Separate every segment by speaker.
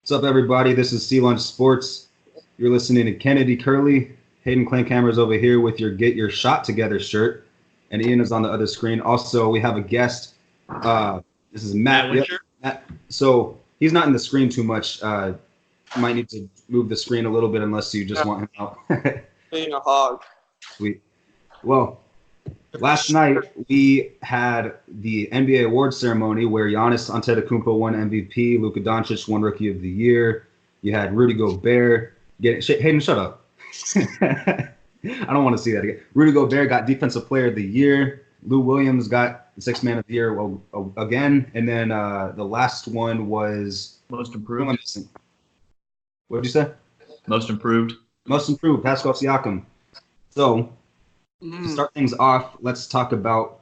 Speaker 1: What's up, everybody? This is Sea Lunch Sports. You're listening to Kennedy Curley. Hayden Clankhammer's over here with your Get Your Shot Together shirt, and Ian is on the other screen. Also, we have a guest. This is Matt. Yep, Matt. So he's not in the screen too much. You might need to move the screen a little bit unless you just want him out.
Speaker 2: Being a hog.
Speaker 1: Sweet. Well, last night we had the NBA awards ceremony where Giannis Antetokounmpo won MVP, Luka Doncic won Rookie of the Year. You had Rudy Gobert Hayden, shut up. I don't want to see that again. Rudy Gobert got Defensive Player of the Year. Lou Williams got the Sixth Man of the Year again, and then the last one was
Speaker 3: Most Improved.
Speaker 1: What did you say?
Speaker 3: Most Improved.
Speaker 1: Most Improved, Pascal Siakam. So to start things off, let's talk about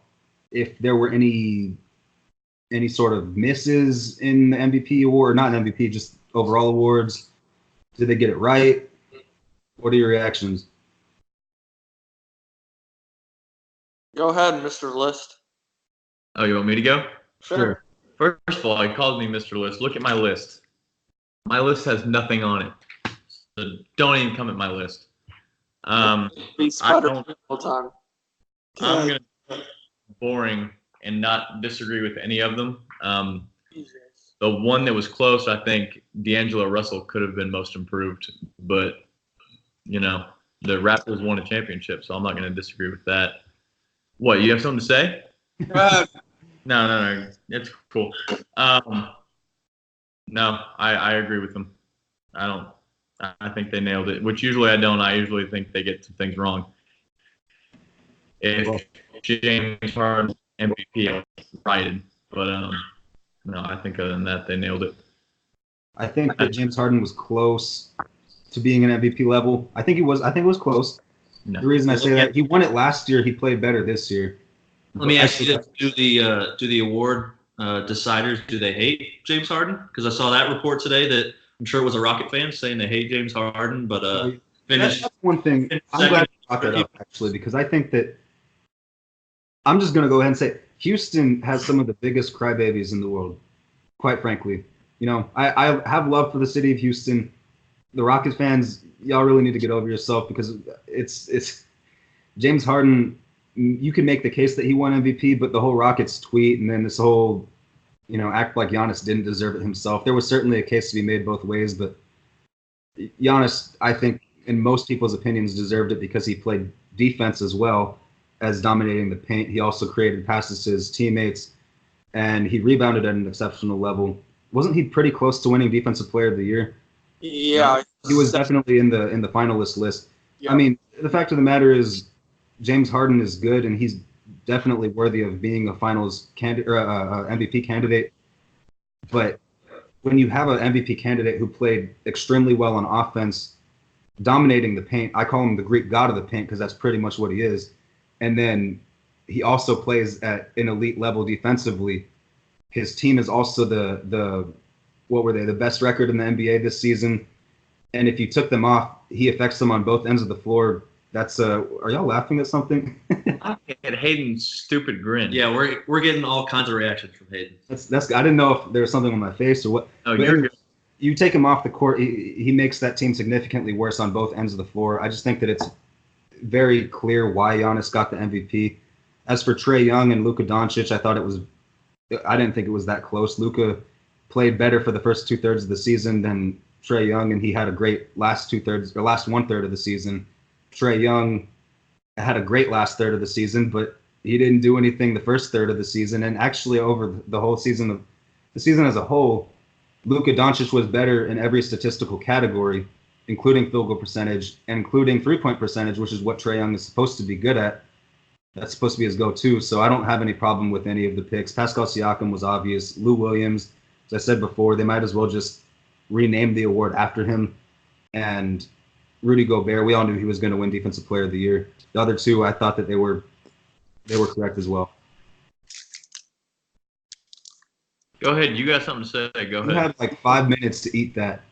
Speaker 1: if there were any sort of misses in the MVP award, not an MVP, just overall awards. Did they get it right? What are your reactions?
Speaker 2: Go ahead, Mr. List.
Speaker 3: Oh, you want me to go?
Speaker 2: Sure.
Speaker 3: First of all, he called me Mr. List. Look at my list. My list has nothing on it. So don't even come at my list.
Speaker 2: Be Spider-Man all the time.
Speaker 3: I'm going to be boring and not disagree with any of them. The one that was close, I think D'Angelo Russell could have been most improved. But, you know, the Raptors won a championship, so I'm not going to disagree with that. What, you have something to say? No. It's cool. No, I agree with them. I think they nailed it, which usually I don't. I usually think they get some things wrong. If James Harden MVP, I righted. But, no, I think other than that, they nailed it.
Speaker 1: I think that James Harden was close to being an MVP level. I think it was close. No. The reason I say that, he won it last year. He played better this year.
Speaker 4: Let me ask you this: do the award deciders, do they hate James Harden? Because I saw that report today that I'm sure it was a Rocket fan saying they hate James Harden, but
Speaker 1: that's one thing. I'm glad you brought that up, actually, because I think that I'm just going to go ahead and say Houston has some of the biggest crybabies in the world, quite frankly. You know, I have love for the city of Houston. The Rockets fans, y'all really need to get over yourself because it's James Harden. You can make the case that he won MVP, but the whole Rockets tweet and then this whole, act like Giannis didn't deserve it himself. There was certainly a case to be made both ways, but Giannis, I think, in most people's opinions, deserved it because he played defense as well as dominating the paint. He also created passes to his teammates, and he rebounded at an exceptional level. Wasn't he pretty close to winning Defensive Player of the Year?
Speaker 2: Yeah.
Speaker 1: He was definitely in the finalist list. Yeah. I mean, the fact of the matter is James Harden is good, and he's definitely worthy of being a finals candidate or MVP candidate. But when you have an MVP candidate who played extremely well on offense, dominating the paint, I call him the Greek god of the paint because that's pretty much what he is. And then he also plays at an elite level defensively. His team is also the best record in the NBA this season. And if you took them off, he affects them on both ends of the floor. That's are y'all laughing at something?
Speaker 3: At Hayden's stupid grin.
Speaker 4: Yeah, we're getting all kinds of reactions from Hayden.
Speaker 1: That's I didn't know if there was something on my face or what.
Speaker 3: Oh, you're good.
Speaker 1: You take him off the court, he makes that team significantly worse on both ends of the floor. I just think that it's very clear why Giannis got the MVP. As for Trae Young and Luka Doncic, I didn't think it was that close. Luka played better for the first 2/3 of the season than Trae Young, and he had a great last 1/3 of the season. Trae Young had a great last third of the season, but he didn't do anything the first third of the season. And actually, over the whole season, the season as a whole, Luka Doncic was better in every statistical category, including field goal percentage and including 3-point percentage, which is what Trae Young is supposed to be good at. That's supposed to be his go-to. So I don't have any problem with any of the picks. Pascal Siakam was obvious. Lou Williams, as I said before, they might as well just rename the award after him. And Rudy Gobert, we all knew he was going to win Defensive Player of the Year. The other two, I thought that they were correct as well.
Speaker 3: Go ahead. You got something to say. Go ahead.
Speaker 1: You had like 5 minutes to eat that,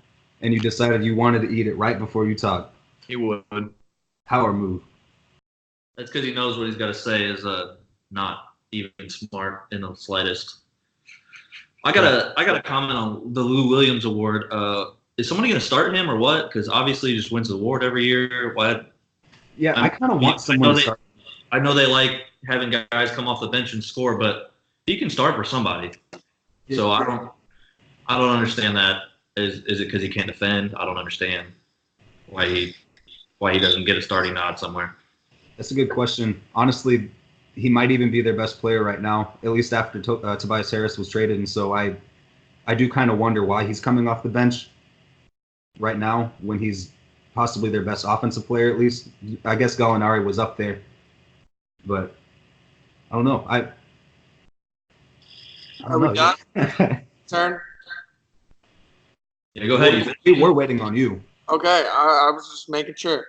Speaker 1: and you decided you wanted to eat it right before you talked.
Speaker 3: He would.
Speaker 1: Power move.
Speaker 4: That's because he knows what he's got to say is not even smart in the slightest. I gotta comment on the Lou Williams Award. Is somebody gonna start him or what? Because obviously he just wins the award every year. What?
Speaker 1: Yeah, I kind of want someone to start.
Speaker 4: I know they like having guys come off the bench and score, but he can start for somebody. So I don't understand that. Is it because he can't defend? I don't understand why he doesn't get a starting nod somewhere.
Speaker 1: That's a good question. Honestly, he might even be their best player right now, at least after Tobias Harris was traded. And so I do kind of wonder why he's coming off the bench right now when he's possibly their best offensive player, at least. I guess Gallinari was up there, but I don't know. I don't know.
Speaker 2: Done? Turn.
Speaker 4: Yeah, go ahead.
Speaker 1: We're waiting on you.
Speaker 2: Okay, I was just making sure.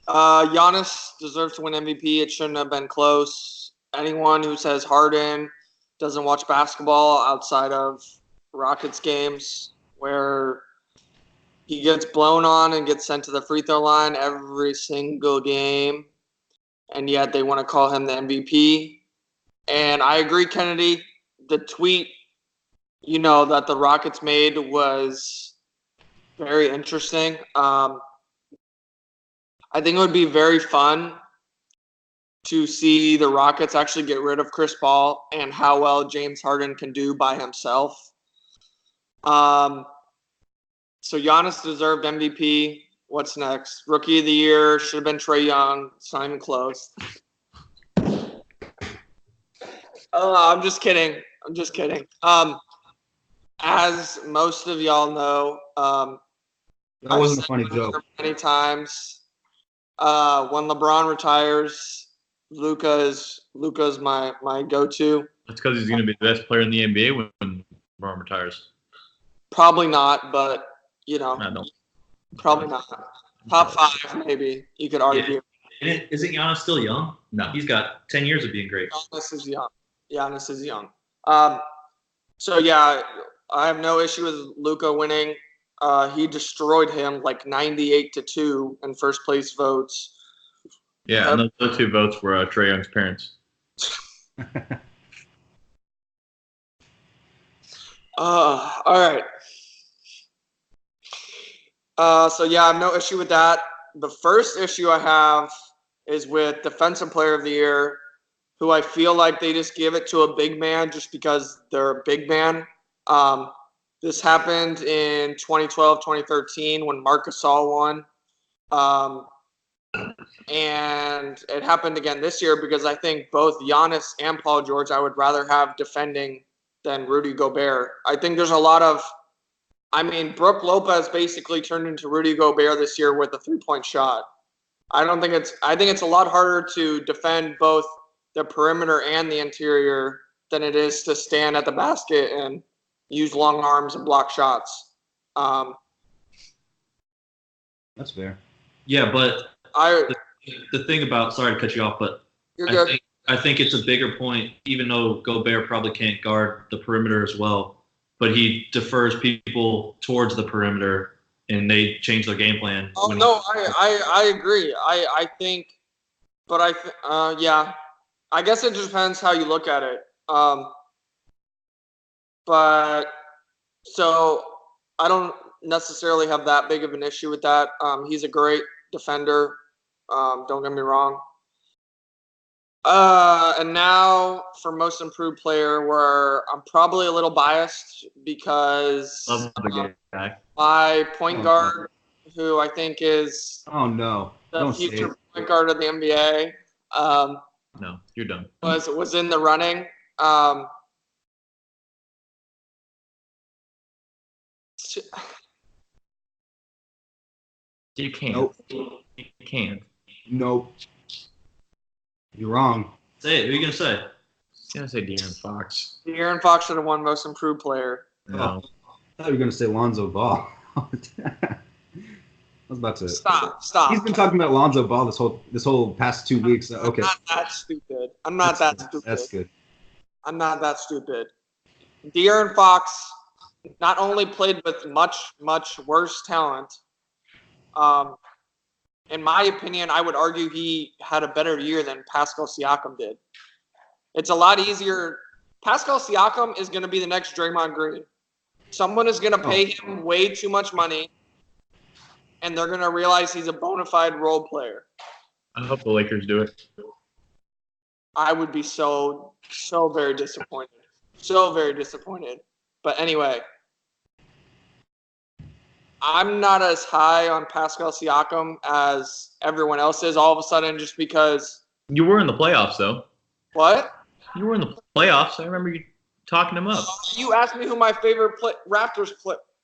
Speaker 2: Giannis deserves to win MVP. It shouldn't have been close. Anyone who says Harden doesn't watch basketball outside of Rockets games where he gets blown on and gets sent to the free throw line every single game, and yet they want to call him the MVP. And I agree, Kennedy. The tweet, that the Rockets made was very interesting. I think it would be very fun to see the Rockets actually get rid of Chris Paul and how well James Harden can do by himself. So Giannis deserved MVP. What's next? Rookie of the Year should have been Trae Young. It's not even close. I'm just kidding. As most of y'all know,
Speaker 1: That wasn't a funny joke.
Speaker 2: Many times, when LeBron retires, Luka's my go-to.
Speaker 3: That's because he's going to be the best player in the NBA when LeBron retires.
Speaker 2: Probably not, but
Speaker 3: I don't.
Speaker 2: probably not. Top 5, maybe you could argue.
Speaker 4: Yeah. Isn't Giannis still young?
Speaker 3: No.
Speaker 4: He's got 10 years of being great.
Speaker 2: Giannis is young. So yeah, I have no issue with Luka winning. He destroyed him like 98-2 in first place votes.
Speaker 3: Yeah, and those 2 votes were Trae Young's parents.
Speaker 2: All right. So yeah, I have no issue with that. The first issue I have is with Defensive Player of the Year, who I feel like they just give it to a big man just because they're a big man. This happened in 2012, 2013 when Marc Gasol won. And it happened again this year because I think both Giannis and Paul George I would rather have defending than Rudy Gobert. I think there's a lot of Brook Lopez basically turned into Rudy Gobert this year with a 3-point shot. I think it's a lot harder to defend both the perimeter and the interior than it is to stand at the basket and use long arms and block shots.
Speaker 1: That's fair.
Speaker 4: Yeah, but the thing about, sorry to cut you off, but I think it's a bigger point, even though Gobert probably can't guard the perimeter as well, but he defers people towards the perimeter and they change their game plan.
Speaker 2: Oh, no, I agree. I think, but yeah, I guess it just depends how you look at it. But so I don't necessarily have that big of an issue with that. He's a great defender. Don't get me wrong. And now for most improved player, where I'm probably a little biased because my point guard, who I think is the future point guard of the NBA.
Speaker 3: No, you're done.
Speaker 2: Was in the running.
Speaker 3: You can't.
Speaker 1: Nope.
Speaker 3: You can't.
Speaker 1: Nope. You're wrong.
Speaker 4: Say it. Who are you going to say?
Speaker 3: I'm going to say De'Aaron Fox.
Speaker 2: De'Aaron Fox should have won most improved player.
Speaker 3: No.
Speaker 1: I thought you were going to say Lonzo Ball. I was about to
Speaker 2: stop.
Speaker 1: He's been talking about Lonzo Ball this whole past 2 weeks. Okay.
Speaker 2: I'm not that stupid. I'm not that stupid.
Speaker 1: That's good.
Speaker 2: I'm not that stupid. De'Aaron Fox not only played with much, much worse talent. In my opinion, I would argue he had a better year than Pascal Siakam did. It's a lot easier Pascal Siakam is going to be the next Draymond Green. Someone is going to pay him way too much money, and they're going to realize he's a bona fide role player.
Speaker 3: I hope the Lakers do it.
Speaker 2: I would be so very disappointed. So very disappointed. But anyway, I'm not as high on Pascal Siakam as everyone else is all of a sudden just because.
Speaker 3: You were in the playoffs, though.
Speaker 2: What?
Speaker 3: You were in the playoffs. I remember you talking him up.
Speaker 2: You asked me who my favorite Raptors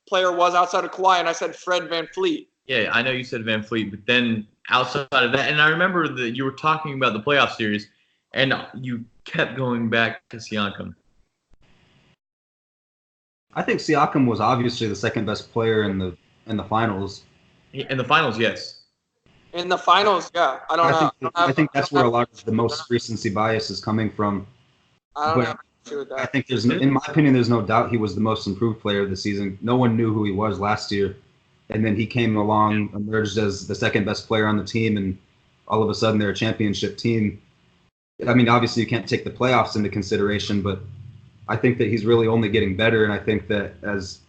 Speaker 2: player was outside of Kawhi, and I said Fred VanVleet.
Speaker 3: Yeah, I know you said VanVleet, but then outside of that, and I remember that you were talking about the playoff series, and you kept going back to Siakam.
Speaker 1: I think Siakam was obviously the second best player in the finals.
Speaker 3: In the finals, yes.
Speaker 2: In the finals, yeah.
Speaker 1: I think that's where a lot of the most recency bias is coming from.
Speaker 2: I don't have an issue with that.
Speaker 1: I think in my opinion, there's no doubt he was the most improved player of the season. No one knew who he was last year. And then he came along, emerged as the second best player on the team, and all of a sudden they're a championship team. I mean, obviously you can't take the playoffs into consideration, but I think that he's really only getting better, and I think that as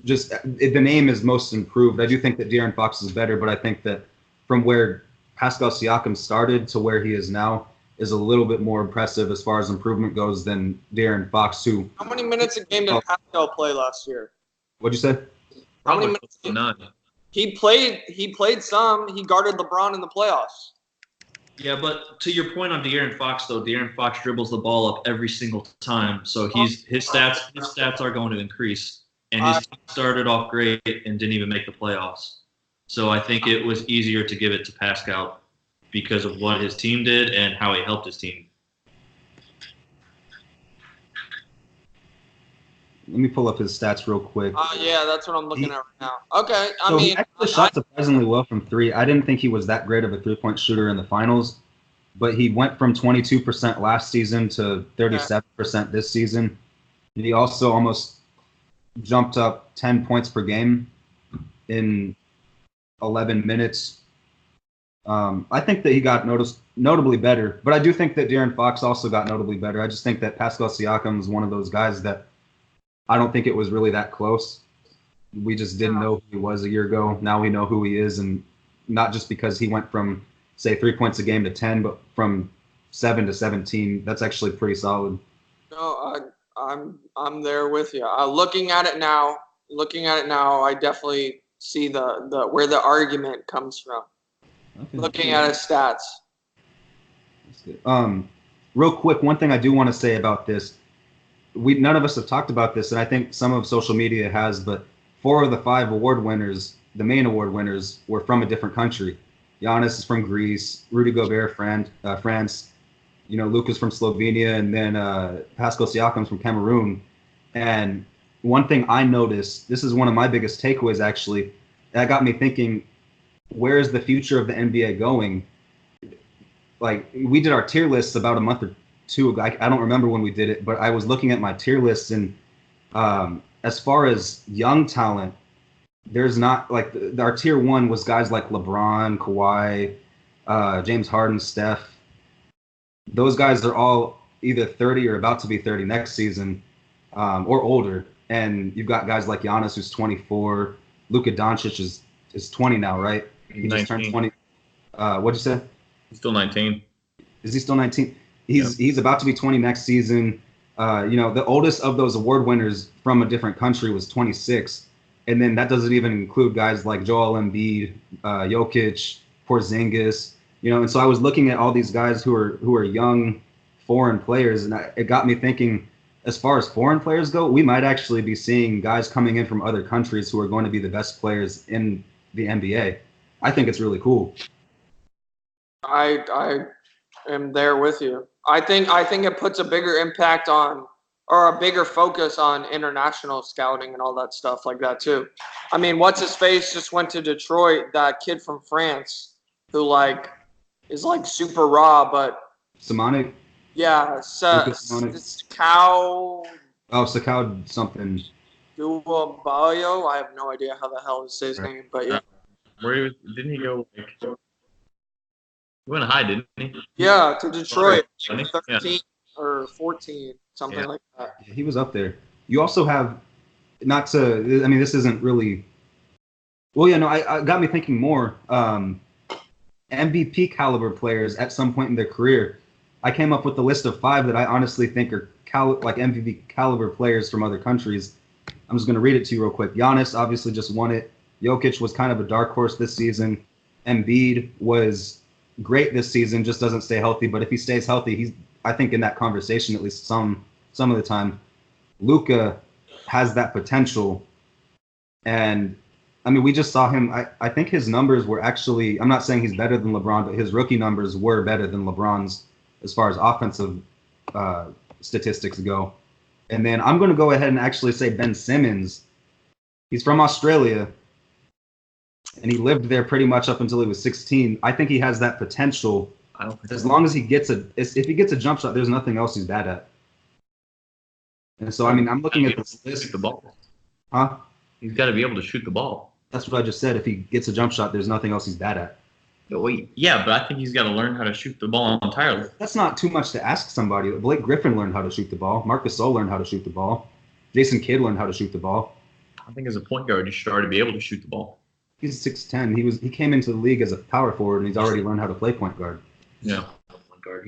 Speaker 1: just the name is most improved. I do think that De'Aaron Fox is better, but I think that from where Pascal Siakam started to where he is now is a little bit more impressive as far as improvement goes than De'Aaron Fox, who.
Speaker 2: How many minutes a game did Pascal play last year?
Speaker 1: What'd you say?
Speaker 2: How many minutes?
Speaker 3: None.
Speaker 2: He played some. He guarded LeBron in the playoffs.
Speaker 4: Yeah, but to your point on De'Aaron Fox, though, De'Aaron Fox dribbles the ball up every single time, so his stats are going to increase. And his team started off great and didn't even make the playoffs. So I think it was easier to give it to Pascal because of what his team did and how he helped his team.
Speaker 1: Let me pull up his stats real quick.
Speaker 2: Yeah, that's what I'm looking at right now. Okay,
Speaker 1: he actually shot surprisingly well from three. I didn't think he was that great of a three-point shooter in the finals, but he went from 22% last season to 37% this season. He also almost jumped up 10 points per game in 11 minutes. I think that he got notably better, but I do think that De'Aaron Fox also got notably better. I just think that Pascal Siakam is one of those guys that I don't think it was really that close. We just didn't know who he was a year ago. Now we know who he is, and not just because he went from, say, 3 points a game to 10, but from 7 to 17. That's actually pretty solid.
Speaker 2: No, I'm there with you. Looking at it now, I definitely see the where the argument comes from. Okay. Looking at his stats.
Speaker 1: That's good. Real quick, one thing I do want to say about this. None of us have talked about this, and I think some of social media has, but 4 of the 5 award winners, the main award winners, were from a different country. Giannis is from Greece, Rudy Gobert, France, Luka's from Slovenia, and then Pascal Siakam's from Cameroon. And one thing I noticed, this is one of my biggest takeaways actually, that got me thinking, where is the future of the NBA going? Like, we did our tier lists about a month or two ago. I don't remember when we did it, but I was looking at my tier lists, and as far as young talent, there's not, like, our tier 1 was guys like LeBron, Kawhi, James Harden, Steph. Those guys are all either 30 or about to be 30 next season, or older. And you've got guys like Giannis, who's 24. Luka Doncic is 20 now, right? He just turned 20. What'd you say?
Speaker 3: He's still 19.
Speaker 1: Is he still 19? He's about to be 20 next season. The oldest of those award winners from a different country was 26. And then that doesn't even include guys like Joel Embiid, Jokic, Porzingis. And so I was looking at all these guys who are young foreign players, and it got me thinking, as far as foreign players go, we might actually be seeing guys coming in from other countries who are going to be the best players in the NBA. I think it's really cool.
Speaker 2: I am there with you. I think it puts a bigger impact on, or a bigger focus on, international scouting and all that stuff like that too. I mean, what's his face just went to Detroit, that kid from France who is super raw, but
Speaker 1: Simonic?
Speaker 2: Yeah, Sakau.
Speaker 1: Oh, Sakau something.
Speaker 2: Duabayo. I have no idea how the hell to say his name, but yeah.
Speaker 3: Didn't he go he went high, didn't he?
Speaker 2: Yeah, to Detroit, 13 or 14. something like that.
Speaker 1: He was up there. You also have, not to, I mean, this isn't really, well, yeah, no, I got me thinking more. MVP caliber players at some point in their career. I came up with a list of 5 that I honestly think are like MVP caliber players from other countries. I'm just going to read it to you real quick. Giannis obviously just won it. Jokic was kind of a dark horse this season. Embiid was great this season, just doesn't stay healthy. But if he stays healthy, he's, I think, in that conversation at least some of the time. Luka has that potential, and I mean, we just saw him. I think his numbers were actually, I'm not saying he's better than LeBron, but his rookie numbers were better than LeBron's as far as offensive statistics go. And then I'm going to go ahead and actually say Ben Simmons. He's from Australia, and he lived there pretty much up until he was 16. I think he has that potential. As long as he gets if he gets a jump shot, there's nothing else he's bad at. And so, I mean, I'm looking at this list.
Speaker 3: Shoot the ball.
Speaker 1: Huh?
Speaker 3: He's got to be able to shoot the ball.
Speaker 1: That's what I just said. If he gets a jump shot, there's nothing else he's bad at.
Speaker 3: Yeah, but I think he's got to learn how to shoot the ball entirely.
Speaker 1: That's not too much to ask somebody. Blake Griffin learned how to shoot the ball. Marc Gasol learned how to shoot the ball. Jason Kidd learned how to shoot the ball.
Speaker 3: I think as a point guard, you should already be able to shoot the ball.
Speaker 1: He's 6'10". He came into the league as a power forward, and he's already learned how to play point guard.
Speaker 3: Yeah,
Speaker 4: point guard.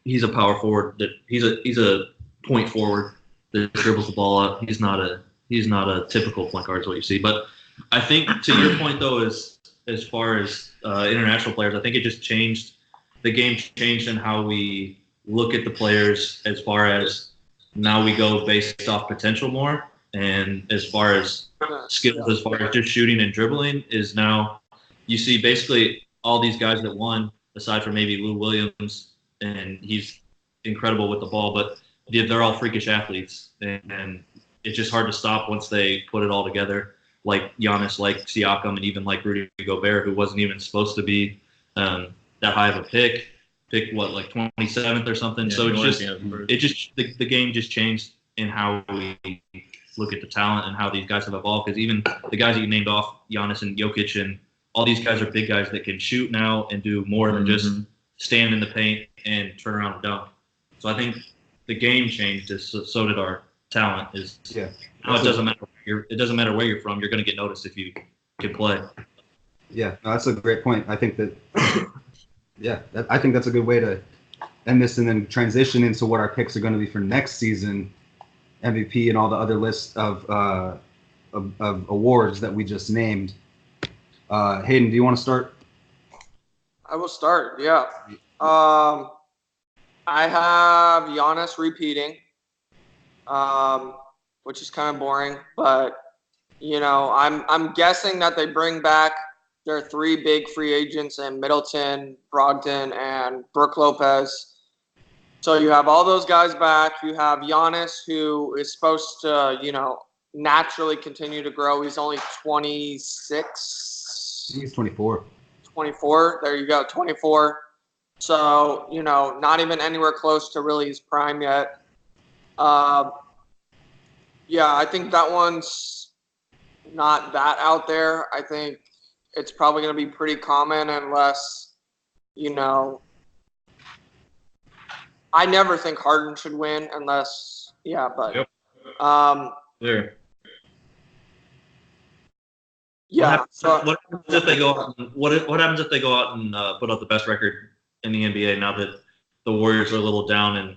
Speaker 4: He's a power forward. He's a point forward that dribbles the ball up. He's not a typical point guard is what you see. But I think to your point though, as far as international players, I think it just changed. The game changed in how we look at the players. As far as now, we go based off potential more, and as far as skills, as far as just shooting and dribbling, is now you see basically all these guys that won, aside from maybe Lou Williams, and he's incredible with the ball, but they're all freakish athletes, and it's just hard to stop once they put it all together. Like Giannis, like Siakam, and even like Rudy Gobert, who wasn't even supposed to be that high of a pick what, like 27th or something. Yeah, so the game just changed in how we look at the talent and how these guys have evolved. Because even the guys that you named off, Giannis and Jokic, and all these guys are big guys that can shoot now and do more than just stand in the paint and turn around and dunk. So I think the game changed, so did our talent. Now it doesn't matter where you're from. You're going to get noticed if you can play.
Speaker 1: Yeah, no, that's a great point. I think that. I think that's a good way to end this, and then transition into what our picks are going to be for next season, MVP and all the other lists of awards that we just named. Hayden, do you want to start?
Speaker 2: I will start. Yeah. I have Giannis repeating, which is kind of boring, but I'm guessing that they bring back their 3 big free agents in Middleton, Brogdon, and Brook Lopez. So you have all those guys back. You have Giannis, who is supposed to, naturally continue to grow. He's only 26.
Speaker 1: He's 24.
Speaker 2: 24. There you go, 24. So, not even anywhere close to really his prime yet. I think that one's not that out there. I think it's probably going to be pretty common unless, I never think Harden should win unless, but.
Speaker 3: Yep. There.
Speaker 2: Yeah.
Speaker 4: What happens if they go out and, what happens if they go out and put up the best record in the NBA now that the Warriors are a little down and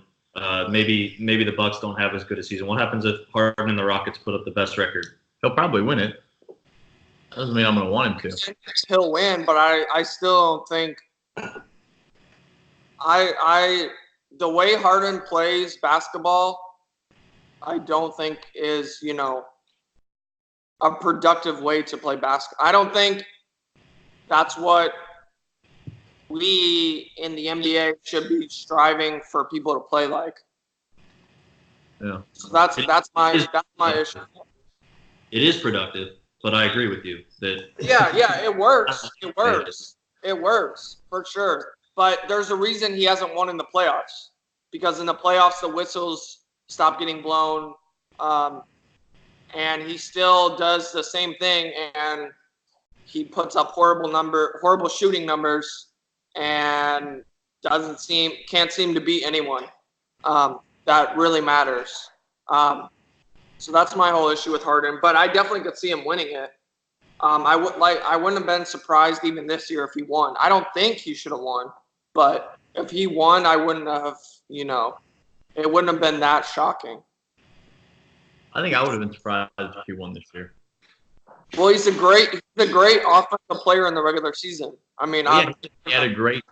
Speaker 4: maybe the Bucks don't have as good a season? What happens if Harden and the Rockets put up the best record?
Speaker 3: He'll probably win it. Doesn't mean I'm going to want him to.
Speaker 2: He'll win, but I still don't think the way Harden plays basketball, I don't think is, a productive way to play basketball. I don't think that's what we in the NBA should be striving for people to play like.
Speaker 3: Yeah.
Speaker 2: So that's my issue.
Speaker 4: It is productive, but I agree with you that.
Speaker 2: Yeah, it works. It works for sure. But there's a reason he hasn't won in the playoffs, because in the playoffs the whistles stop getting blown, and he still does the same thing, and he puts up horrible shooting numbers, and can't seem to beat anyone. that really matters. So that's my whole issue with Harden. But I definitely could see him winning it. I wouldn't have been surprised even this year if he won. I don't think he should have won, but if he won, I wouldn't have. It wouldn't have been that shocking.
Speaker 3: I think I would have been surprised if he won this year.
Speaker 2: Well, he's a great offensive player in the regular season. I mean,
Speaker 3: he had a great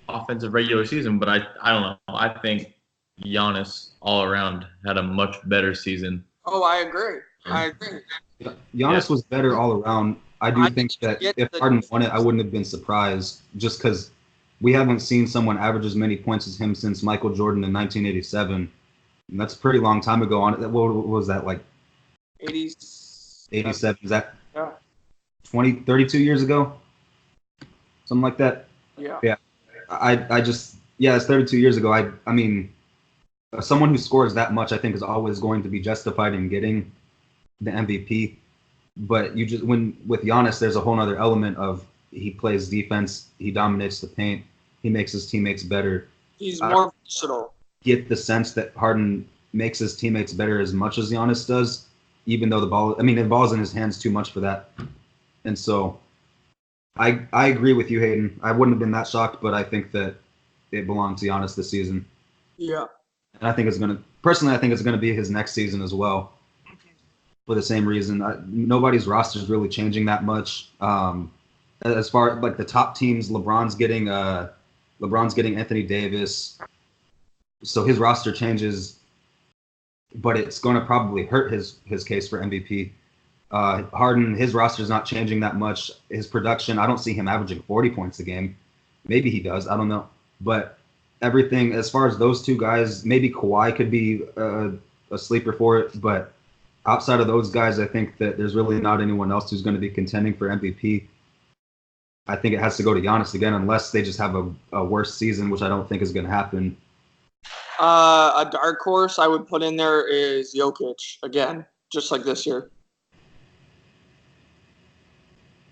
Speaker 3: offensive regular season, but I don't know. I think Giannis all around had a much better season.
Speaker 2: Oh, I agree.
Speaker 1: Giannis was better all around. I do think that if Harden won it, I wouldn't have been surprised just because we haven't seen someone average as many points as him since Michael Jordan in 1987. And that's a pretty long time ago. What was that, like 87? Is that 32 years ago? Something like that?
Speaker 2: Yeah.
Speaker 1: Yeah. It's 32 years ago. I mean, someone who scores that much, I think, is always going to be justified in getting the MVP. But with Giannis, there's a whole other element of he plays defense, he dominates the paint, he makes his teammates better.
Speaker 2: He's more versatile.
Speaker 1: Get the sense that Harden makes his teammates better as much as Giannis does, even though the ball's in his hands too much for that. And so I agree with you, Hayden. I wouldn't have been that shocked, but I think that it belonged to Giannis this season.
Speaker 2: Yeah.
Speaker 1: And I think it's going to be his next season as well. For the same reason, nobody's roster is really changing that much. As far like the top teams, LeBron's getting Anthony Davis, so his roster changes, but it's going to probably hurt his case for MVP. Harden, his roster is not changing that much. His production, I don't see him averaging 40 points a game. Maybe he does, I don't know. But everything as far as those two guys, maybe Kawhi could be a sleeper for it, but outside of those guys, I think that there's really not anyone else who's going to be contending for MVP. I think it has to go to Giannis again, unless they just have a worse season, which I don't think is going to happen.
Speaker 2: A dark horse I would put in there is Jokic again, just like this year.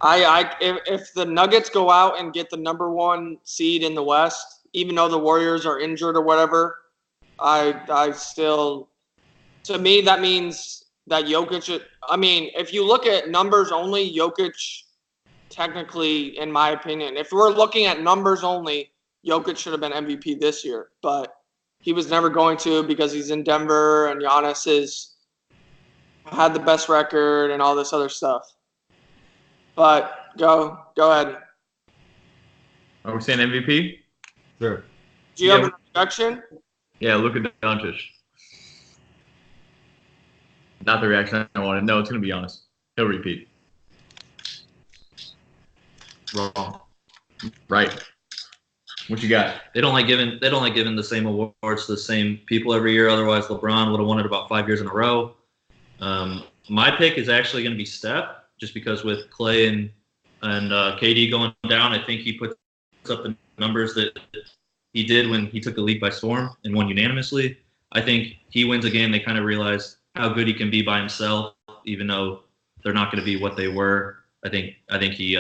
Speaker 2: If the Nuggets go out and get the number 1 seed in the West, even though the Warriors are injured or whatever, I still, to me, that means that Jokic, if you look at numbers only, Jokic, technically, in my opinion, if we're looking at numbers only, Jokic should have been MVP this year, but he was never going to because he's in Denver and Giannis had the best record and all this other stuff. But go ahead.
Speaker 3: Are we saying MVP?
Speaker 1: Sure.
Speaker 2: Do you have an objection?
Speaker 3: Yeah, look at Doncic. Not the reaction I wanted. No, it's going to be Giannis. He'll repeat. Wrong. Right. What you got?
Speaker 4: They don't like giving the same awards to the same people every year. Otherwise, LeBron would have won it about 5 years in a row. My pick is actually going to be Steph, just because with Clay and KD going down, I think he puts up the numbers that he did when he took the league by storm and won unanimously. I think he wins a game. They kind of realize how good he can be by himself, even though they're not going to be what they were. I think he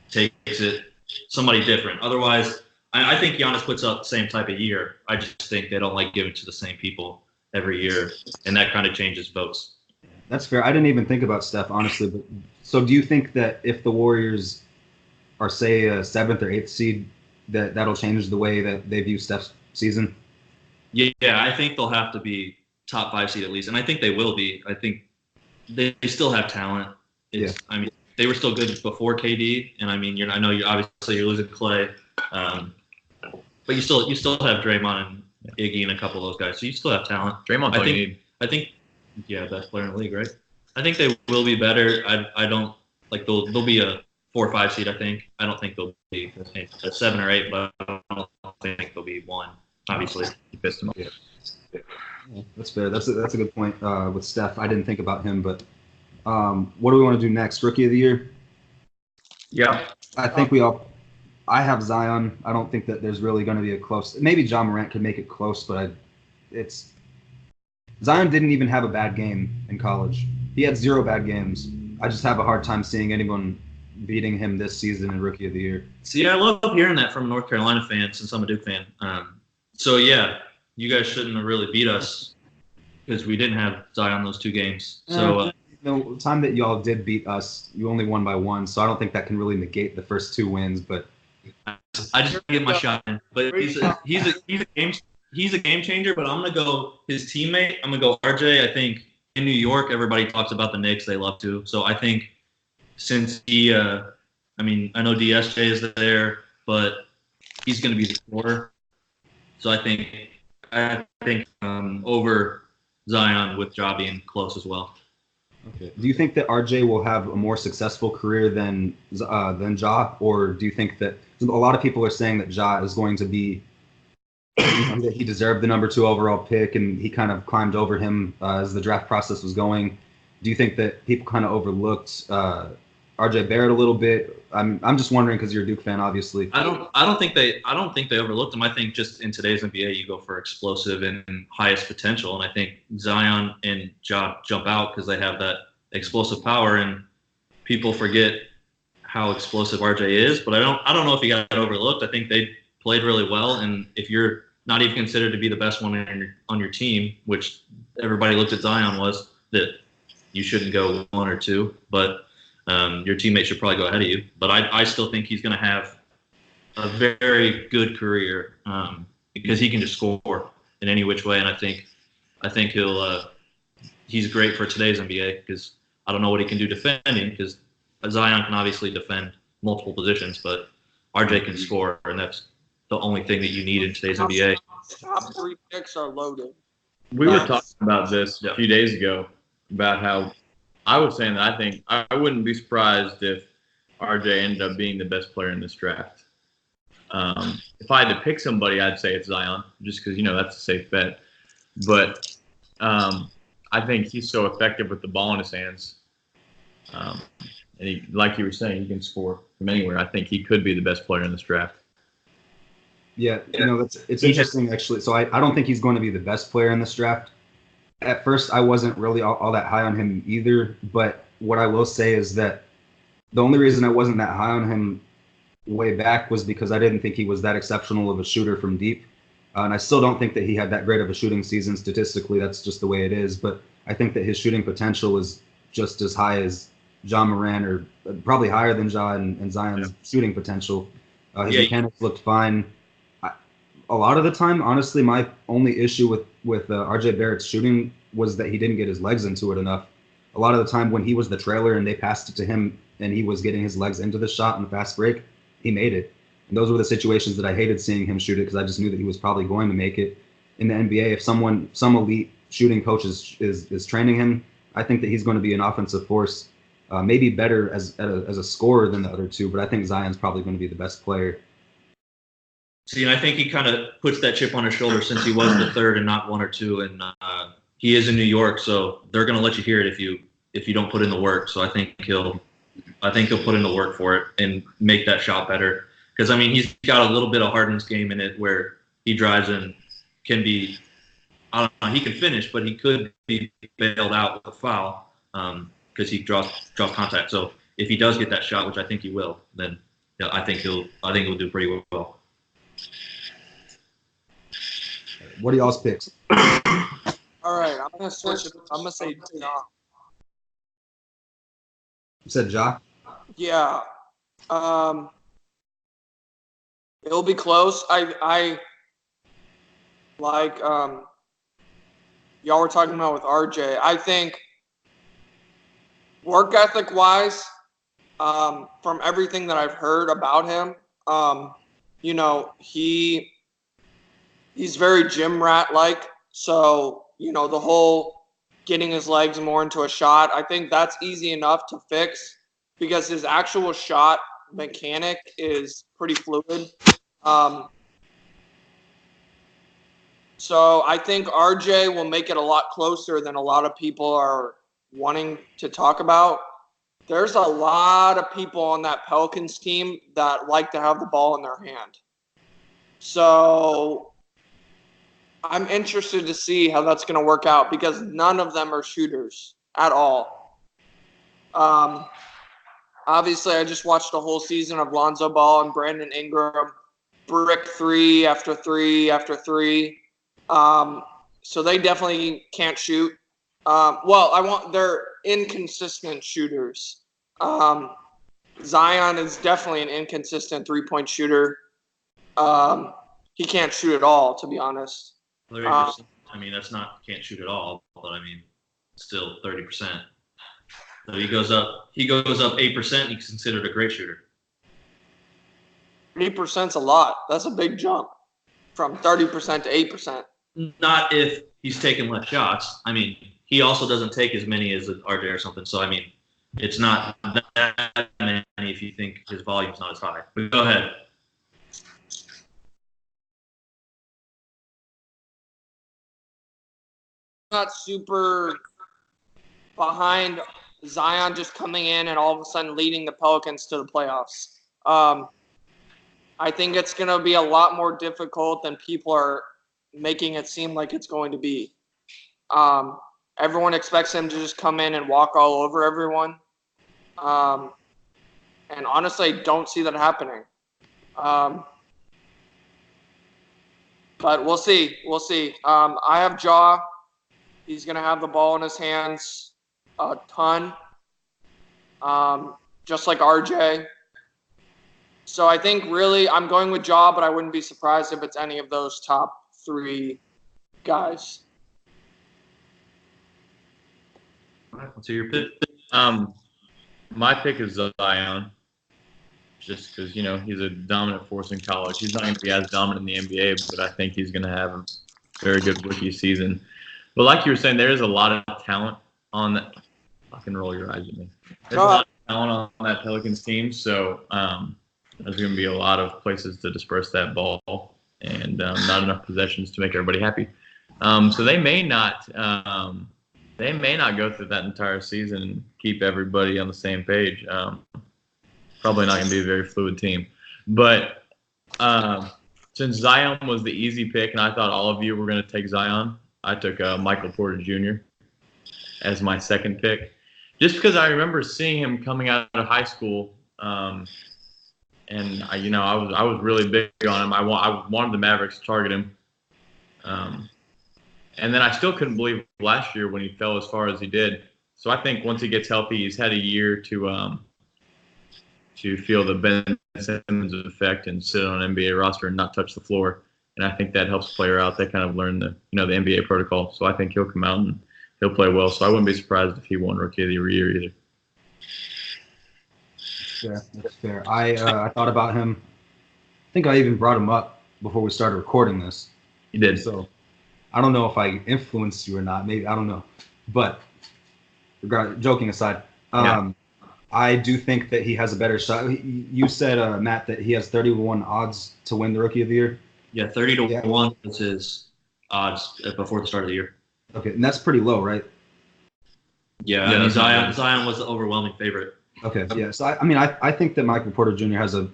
Speaker 4: takes it somebody different. Otherwise, I think Giannis puts up the same type of year. I just think they don't like giving it to the same people every year, and that kind of changes votes.
Speaker 1: That's fair. I didn't even think about Steph, honestly. But so do you think that if the Warriors are, say, a 7th or 8th seed, that'll change the way that they view Steph's season?
Speaker 4: Yeah, I think they'll have to be top 5 seed at least, and I think they will be. I think they still have talent. I mean, they were still good before KD, and I mean, I know you're losing Clay, but you still have Draymond and Iggy and a couple of those guys, so you still have talent.
Speaker 3: Draymond's all you need.
Speaker 4: I think, yeah, best player in the league, right? I think they will be better. I don't like they'll be a 4 or 5 seed. I think. I don't think they'll be a 7 or 8, but I don't think they'll be 1. Obviously,
Speaker 3: you pissed him off.
Speaker 1: Yeah. That's fair. That's a good point with Steph. I didn't think about him, but what do we want to do next? Rookie of the year?
Speaker 3: Yeah.
Speaker 1: I think I have Zion. I don't think that there's really going to be a close. Maybe Ja Morant could make it close, but Zion didn't even have a bad game in college. He had 0 bad games. I just have a hard time seeing anyone beating him this season in Rookie of the Year.
Speaker 4: See, I love hearing that from a North Carolina fan since I'm a Duke fan. So, yeah, you guys shouldn't have really beat us because we didn't have Zion those 2 games. So
Speaker 1: the time that y'all did beat us, you only won by 1, so I don't think that can really negate the first 2 wins. But
Speaker 4: I just get my shot in. But he's a game changer. But I'm gonna go his teammate. I'm gonna go RJ. I think in New York, everybody talks about the Knicks. They love to. So I think since he, I know DSJ is there, but he's gonna be the scorer. So I think over Zion with Ja being close as well.
Speaker 1: Okay. Do you think that RJ will have a more successful career than Ja, or do you think that a lot of people are saying that Ja is going to be that he deserved the number 2 overall pick and he kind of climbed over him as the draft process was going? Do you think that people kind of overlooked RJ Barrett a little bit? I'm just wondering because you're a Duke fan, obviously.
Speaker 4: I don't think they overlooked him. I think just in today's NBA, you go for explosive and highest potential, and I think Zion and Ja jump out because they have that explosive power, and people forget how explosive RJ is. But I don't know if he got overlooked. I think they played really well, and if you're not even considered to be the best one on your team, which everybody looked at Zion was, that you shouldn't go 1 or 2, but your teammate should probably go ahead of you. But I still think he's going to have a very good career because he can just score in any which way. And I think he's great for today's NBA because I don't know what he can do defending because Zion can obviously defend multiple positions, but RJ can score, and that's the only thing that you need in today's NBA.
Speaker 2: Top 3 picks are loaded.
Speaker 3: We were talking about this a few days ago about how I was saying that I think I wouldn't be surprised if RJ ended up being the best player in this draft. If I had to pick somebody, I'd say it's Zion, just because that's a safe bet. But I think he's so effective with the ball in his hands, and he, like you were saying, he can score from anywhere. I think he could be the best player in this draft.
Speaker 1: Yeah, it's interesting actually. So I don't think he's going to be the best player in this draft. At first, I wasn't really all that high on him either. But what I will say is that the only reason I wasn't that high on him way back was because I didn't think he was that exceptional of a shooter from deep. And I still don't think that he had that great of a shooting season statistically. That's just the way it is. But I think that his shooting potential is just as high as Ja Morant, or probably higher than Ja and Zion's shooting potential. His mechanics looked fine. A lot of the time, honestly, my only issue with RJ Barrett's shooting was that he didn't get his legs into it enough. A lot of the time when he was the trailer and they passed it to him and he was getting his legs into the shot in the fast break, he made it. And those were the situations that I hated seeing him shoot it because I just knew that he was probably going to make it. In the NBA, if some elite shooting coach is training him, I think that he's going to be an offensive force, maybe better as a scorer than the other 2, but I think Zion's probably going to be the best player.
Speaker 4: See, and I think he kind of puts that chip on his shoulder since he was the 3rd and not 1 or 2, and he is in New York, so they're going to let you hear it if you don't put in the work. So I think he'll put in the work for it and make that shot better. Because he's got a little bit of Harden's game in it where he drives and can be, I don't know, he can finish, but he could be bailed out with a foul because he draws contact. So if he does get that shot, which I think he will, then I think he'll do pretty well.
Speaker 1: What are y'all's picks?
Speaker 2: All right, I'm gonna switch it. I'm gonna say Ja.
Speaker 1: You said Ja?
Speaker 2: Yeah. It'll be close. I like y'all were talking about with RJ. I think work ethic wise, from everything that I've heard about him, he's very gym rat like. So, the whole getting his legs more into a shot, I think that's easy enough to fix because his actual shot mechanic is pretty fluid. So I think RJ will make it a lot closer than a lot of people are wanting to talk about. There's a lot of people on that Pelicans team that like to have the ball in their hand. So I'm interested to see how that's going to work out because none of them are shooters at all. Obviously, I just watched a whole season of Lonzo Ball and Brandon Ingram brick 3 after 3 after 3. So they definitely can't shoot. They're inconsistent shooters. Zion is definitely an inconsistent 3-point shooter. He can't shoot at all, to be honest.
Speaker 4: 30%. I mean, that's not can't shoot at all, but I mean, still 30%. So he goes up 8%. He's considered a great shooter.
Speaker 2: 8%'s a lot. That's a big jump from 30% to 8%.
Speaker 4: Not if he's taking less shots. I mean, he also doesn't take as many as RJ or something. So I mean, it's not that many if you think his volume's not as high. But go ahead.
Speaker 2: Not super behind Zion just coming in and all of a sudden leading the Pelicans to the playoffs. I think it's going to be a lot more difficult than people are making it seem like it's going to be. Everyone expects him to just come in and walk all over everyone. And honestly, I don't see that happening. But we'll see. We'll see. I have Ja. He's going to have the ball in his hands a ton, just like RJ. So I think really I'm going with Ja, but I wouldn't be surprised if it's any of those top 3 guys.
Speaker 4: All right, let's hear your pick.
Speaker 3: My pick is Zion, just because, he's a dominant force in college. He's not going to be as dominant in the NBA, but I think he's going to have a very good rookie season. But like you were saying, there is a lot of talent on that. Fucking roll your eyes at me. There's a lot of talent on that Pelicans team, so there's going to be a lot of places to disperse that ball and not enough possessions to make everybody happy. So they may not go through that entire season and keep everybody on the same page. Probably not going to be a very fluid team. But since Zion was the easy pick, and I thought all of you were going to take Zion, I took Michael Porter Jr. as my second pick, just because I remember seeing him coming out of high school, and I was really big on him. I wanted the Mavericks to target him, and then I still couldn't believe last year when he fell as far as he did. So I think once he gets healthy, he's had a year to feel the Ben Simmons effect and sit on an NBA roster and not touch the floor. And I think that helps a player out. They kind of learn the NBA protocol. So I think he'll come out and he'll play well. So I wouldn't be surprised if he won Rookie of the Year either.
Speaker 1: Yeah, that's fair. I thought about him. I think I even brought him up before we started recording this.
Speaker 3: You did.
Speaker 1: So I don't know if I influenced you or not. Maybe, I don't know. But joking aside, I do think that he has a better shot. You said, Matt, that he has 31 odds to win the Rookie of the Year.
Speaker 4: Yeah, 30-1 was his odds before the start of the year.
Speaker 1: Okay, and that's pretty low, right?
Speaker 4: Yeah, I mean, Zion was the overwhelming favorite.
Speaker 1: Okay, yeah. So I think that Michael Porter Jr. has a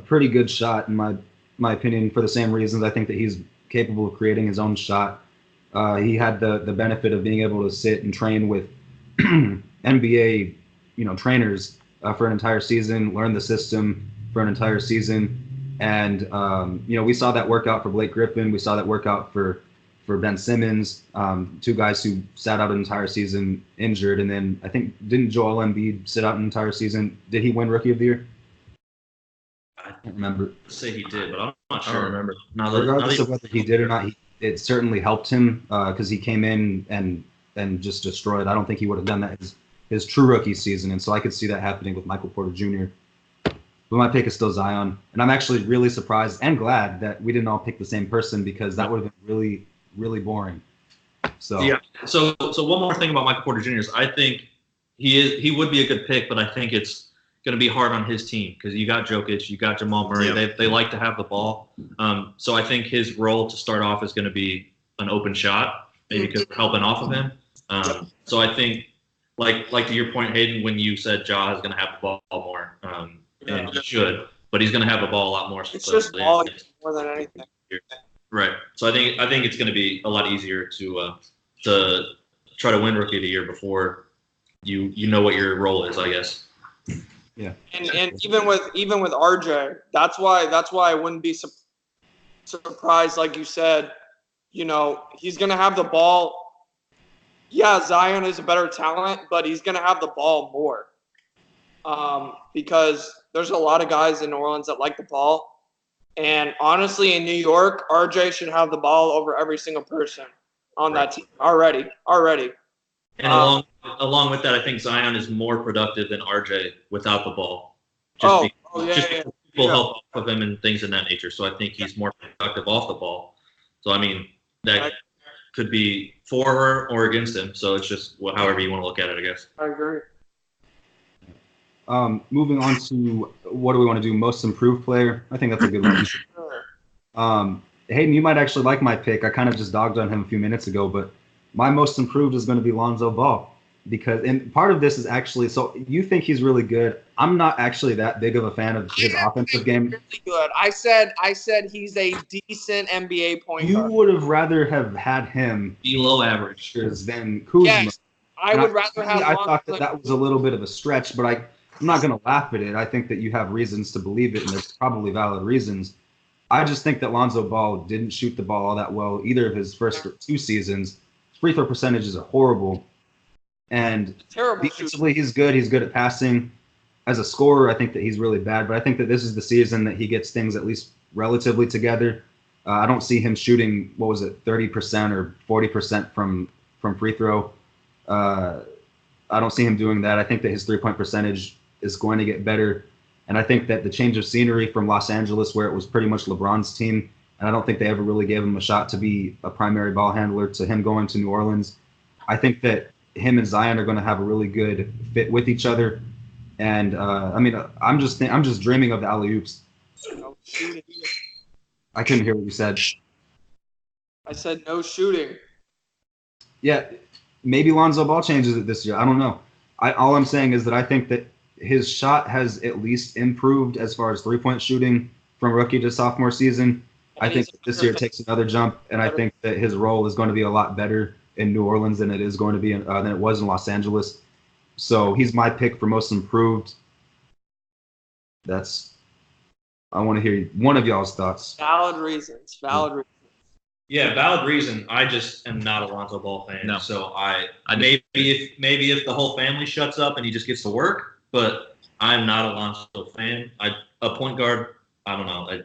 Speaker 1: pretty good shot in my opinion for the same reasons. I think that he's capable of creating his own shot. He had the benefit of being able to sit and train with NBA, trainers for an entire season, learn the system for an entire season. And, we saw that work out for Blake Griffin. We saw that work out for Ben Simmons, 2 guys who sat out an entire season injured. And then I think, didn't Joel Embiid sit out an entire season? Did he win Rookie of the Year? I don't remember.
Speaker 4: Say he did, but I'm not sure.
Speaker 3: I don't remember.
Speaker 1: Regardless of whether he did or not, it certainly helped him because he came in and just destroyed. I don't think he would have done that his true rookie season. And so I could see that happening with Michael Porter Jr. But my pick is still Zion. And I'm actually really surprised and glad that we didn't all pick the same person because that would have been really, really boring. So
Speaker 4: yeah. So one more thing about Michael Porter Jr. is I think he would be a good pick, but I think it's going to be hard on his team because you got Jokic, you got Jamal Murray. Yep. They like to have the ball. So I think his role to start off is going to be an open shot, maybe because helping off of him. So I think, like to your point, Hayden, when you said Ja is going to have the ball more. And he should, but he's going to have the ball a lot more.
Speaker 2: It's just ball more than anything.
Speaker 4: Right. So I think it's going to be a lot easier to try to win Rookie of the Year before you know what your role is, I guess.
Speaker 1: Yeah.
Speaker 2: And even with RJ, that's why I wouldn't be surprised, like you said, he's going to have the ball. Yeah, Zion is a better talent, but he's going to have the ball more because there's a lot of guys in New Orleans that like the ball. And honestly, in New York, RJ should have the ball over every single person on that team already.
Speaker 4: And along with that, I think Zion is more productive than RJ without the ball. People help off of him and things of that nature. So I think he's more productive off the ball. So, I mean, that could be for her or against him. So it's just however you want to look at it, I guess.
Speaker 2: I agree.
Speaker 1: Moving on to what do we want to do? Most improved player. I think that's a good one. Hayden, you might actually like my pick. I kind of just dogged on him a few minutes ago, but my most improved is going to be Lonzo Ball and part of this is actually, so you think he's really good. I'm not actually that big of a fan of his offensive game.
Speaker 2: Really good. I said he's a decent NBA point guard.
Speaker 1: You would have rather have had him
Speaker 4: below average
Speaker 1: than Kuzma.
Speaker 2: Yes, I would rather have.
Speaker 1: I thought that was a little bit of a stretch, but I'm not going to laugh at it. I think that you have reasons to believe it, and there's probably valid reasons. I just think that Lonzo Ball didn't shoot the ball all that well either of his first 2 seasons. Free throw percentages are horrible. And defensively, he's good. He's good at passing. As a scorer, I think that he's really bad. But I think that this is the season that he gets things at least relatively together. I don't see him shooting, 30% or 40% from free throw. I don't see him doing that. I think that his three-point percentage is going to get better. And I think that the change of scenery from Los Angeles, where it was pretty much LeBron's team, and I don't think they ever really gave him a shot to be a primary ball handler, to him going to New Orleans, I think that him and Zion are going to have a really good fit with each other. And I'm just dreaming of the alley-oops.
Speaker 2: No shooting.
Speaker 1: I couldn't hear what you said.
Speaker 2: I said no shooting.
Speaker 1: Yeah, maybe Lonzo Ball changes it this year. I don't know. All I'm saying is that I think that his shot has at least improved as far as three-point shooting from rookie to sophomore season. I think this year it takes another jump, and I think that his role is going to be a lot better in New Orleans than it is going to be than it was in Los Angeles. So he's my pick for most improved. I want to hear one of y'all's thoughts.
Speaker 2: Valid reasons.
Speaker 4: Yeah, valid reason. I just am not a Lonzo Ball fan.
Speaker 3: No.
Speaker 4: So I maybe if the whole family shuts up and he just gets to work, but I'm not a Lonzo fan. A point guard, I don't know.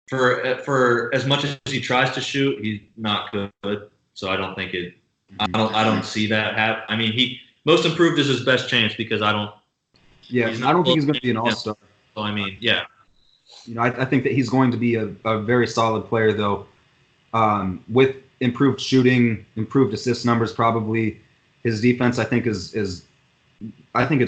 Speaker 4: For as much as he tries to shoot, he's not good. So I don't think it. I don't see that happen. I mean, most improved is his best chance because I don't.
Speaker 1: Yeah, I don't think he's going to be an all-star.
Speaker 4: So I mean, yeah.
Speaker 1: I think that he's going to be a very solid player, though, with improved shooting, improved assist numbers. Probably his defense, I think, is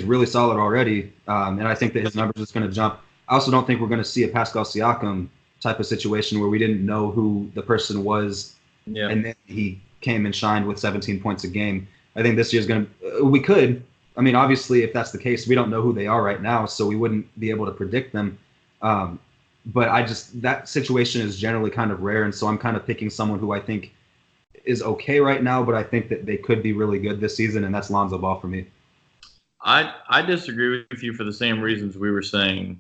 Speaker 1: really solid already, and I think that his numbers are just going to jump. I also don't think we're going to see a Pascal Siakam type of situation where we didn't know who the person was, and then he came and shined with 17 points a game. I think this year's going to. We could. I mean, obviously, if that's the case, we don't know who they are right now, so we wouldn't be able to predict them. But that situation is generally kind of rare, and so I'm kind of picking someone who I think is okay right now, but I think that they could be really good this season, and that's Lonzo Ball for me.
Speaker 3: I disagree with you for the same reasons we were saying.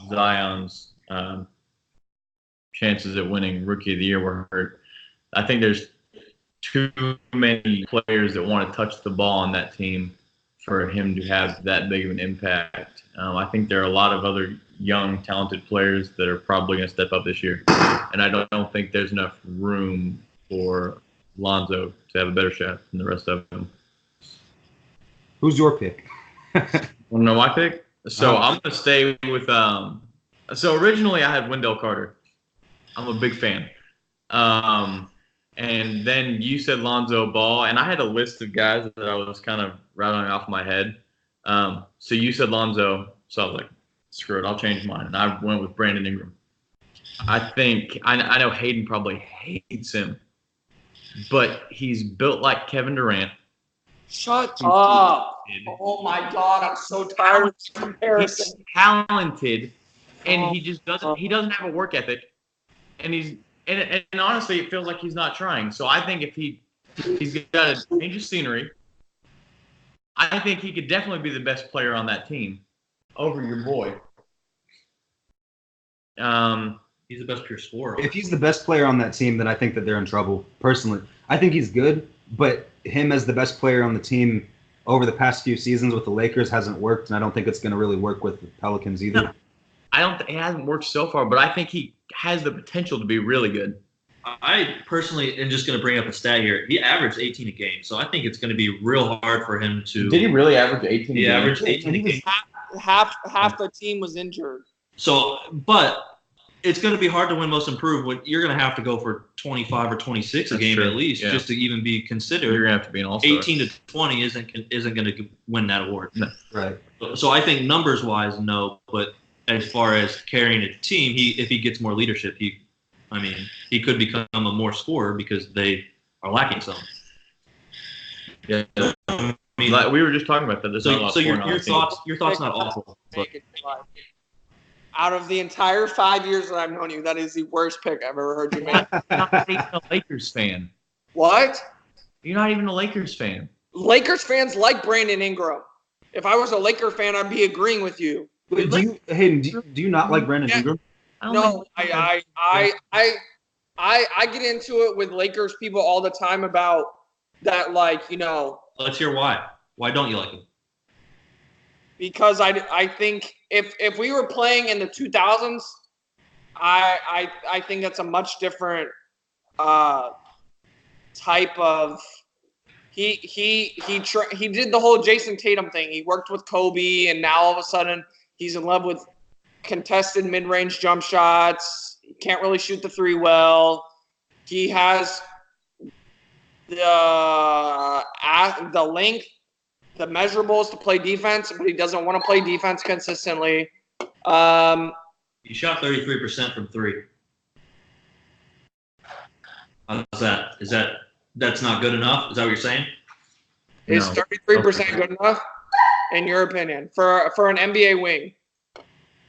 Speaker 3: Zion's chances at winning Rookie of the Year were hurt. I think there's too many players that want to touch the ball on that team for him to have that big of an impact. I think there are a lot of other young, talented players that are probably going to step up this year. And I don't think there's enough room for Lonzo to have a better shot than the rest of them.
Speaker 1: Who's your pick?
Speaker 3: Want to know my pick? So I'm going to stay with so originally I had Wendell Carter. I'm a big fan. And then you said Lonzo Ball, and I had a list of guys that I was kind of rattling off my head. So you said Lonzo, so I was like, screw it, I'll change mine. And I went with Brandon Ingram. I know Hayden probably hates him, but he's built like Kevin Durant.
Speaker 2: Shut up. Oh, my God, I'm so tired of this comparison.
Speaker 3: He's talented, and he just doesn't have a work ethic. And honestly, it feels like he's not trying. So I think if he's got to change of scenery, I think he could definitely be the best player on that team over your boy.
Speaker 4: He's the best pure scorer.
Speaker 1: If he's the best player on that team, then I think that they're in trouble. Personally, I think he's good, but him as the best player on the team over the past few seasons with the Lakers hasn't worked, and I don't think it's going to really work with the Pelicans either.
Speaker 3: No, I don't. It hasn't worked so far, but I think he has the potential to be really good.
Speaker 4: I personally am just going to bring up a stat here. He averaged 18 a game, so I think it's going to be real hard for him to.
Speaker 5: Did he really average 18?
Speaker 4: He averaged 18 a game.
Speaker 2: Half the team was injured.
Speaker 4: So, but it's going to be hard to win Most Improved when you're going to have to go for 25 or 26 a game at least just to even be considered.
Speaker 3: You're going to have to be an all-star.
Speaker 4: 18 to 20 isn't going to win that award.
Speaker 3: No.
Speaker 1: Right.
Speaker 4: So I think numbers wise, no, but as far as carrying a team, if he gets more leadership, he could become a more scorer because they are lacking some.
Speaker 3: Yeah. I mean, like we were just talking about that.
Speaker 4: So your thoughts not awful. But.
Speaker 2: Out of the entire 5 years that I've known you, that is the worst pick I've ever heard you make.
Speaker 3: You're not even a Lakers fan.
Speaker 2: What?
Speaker 3: You're not even a Lakers fan.
Speaker 2: Lakers fans like Brandon Ingram. If I was a Laker fan, I'd be agreeing with you.
Speaker 1: Wait, Hayden, do you not like Brandon Ingram?
Speaker 2: No, I get into it with Lakers people all the time about that, like, you know.
Speaker 4: Let's hear why. Why don't you like him?
Speaker 2: Because I think if we were playing in the 2000s, I think that's a much different type of. He did the whole Jason Tatum thing. He worked with Kobe, and now all of a sudden he's in love with contested mid-range jump shots. He can't really shoot the three well. He has the length, the measurables to play defense, but he doesn't want to play defense consistently.
Speaker 4: He shot 33% from three. How's that? That's not good enough? Is that what you're saying?
Speaker 2: Is 33% good enough, in your opinion, for an NBA wing?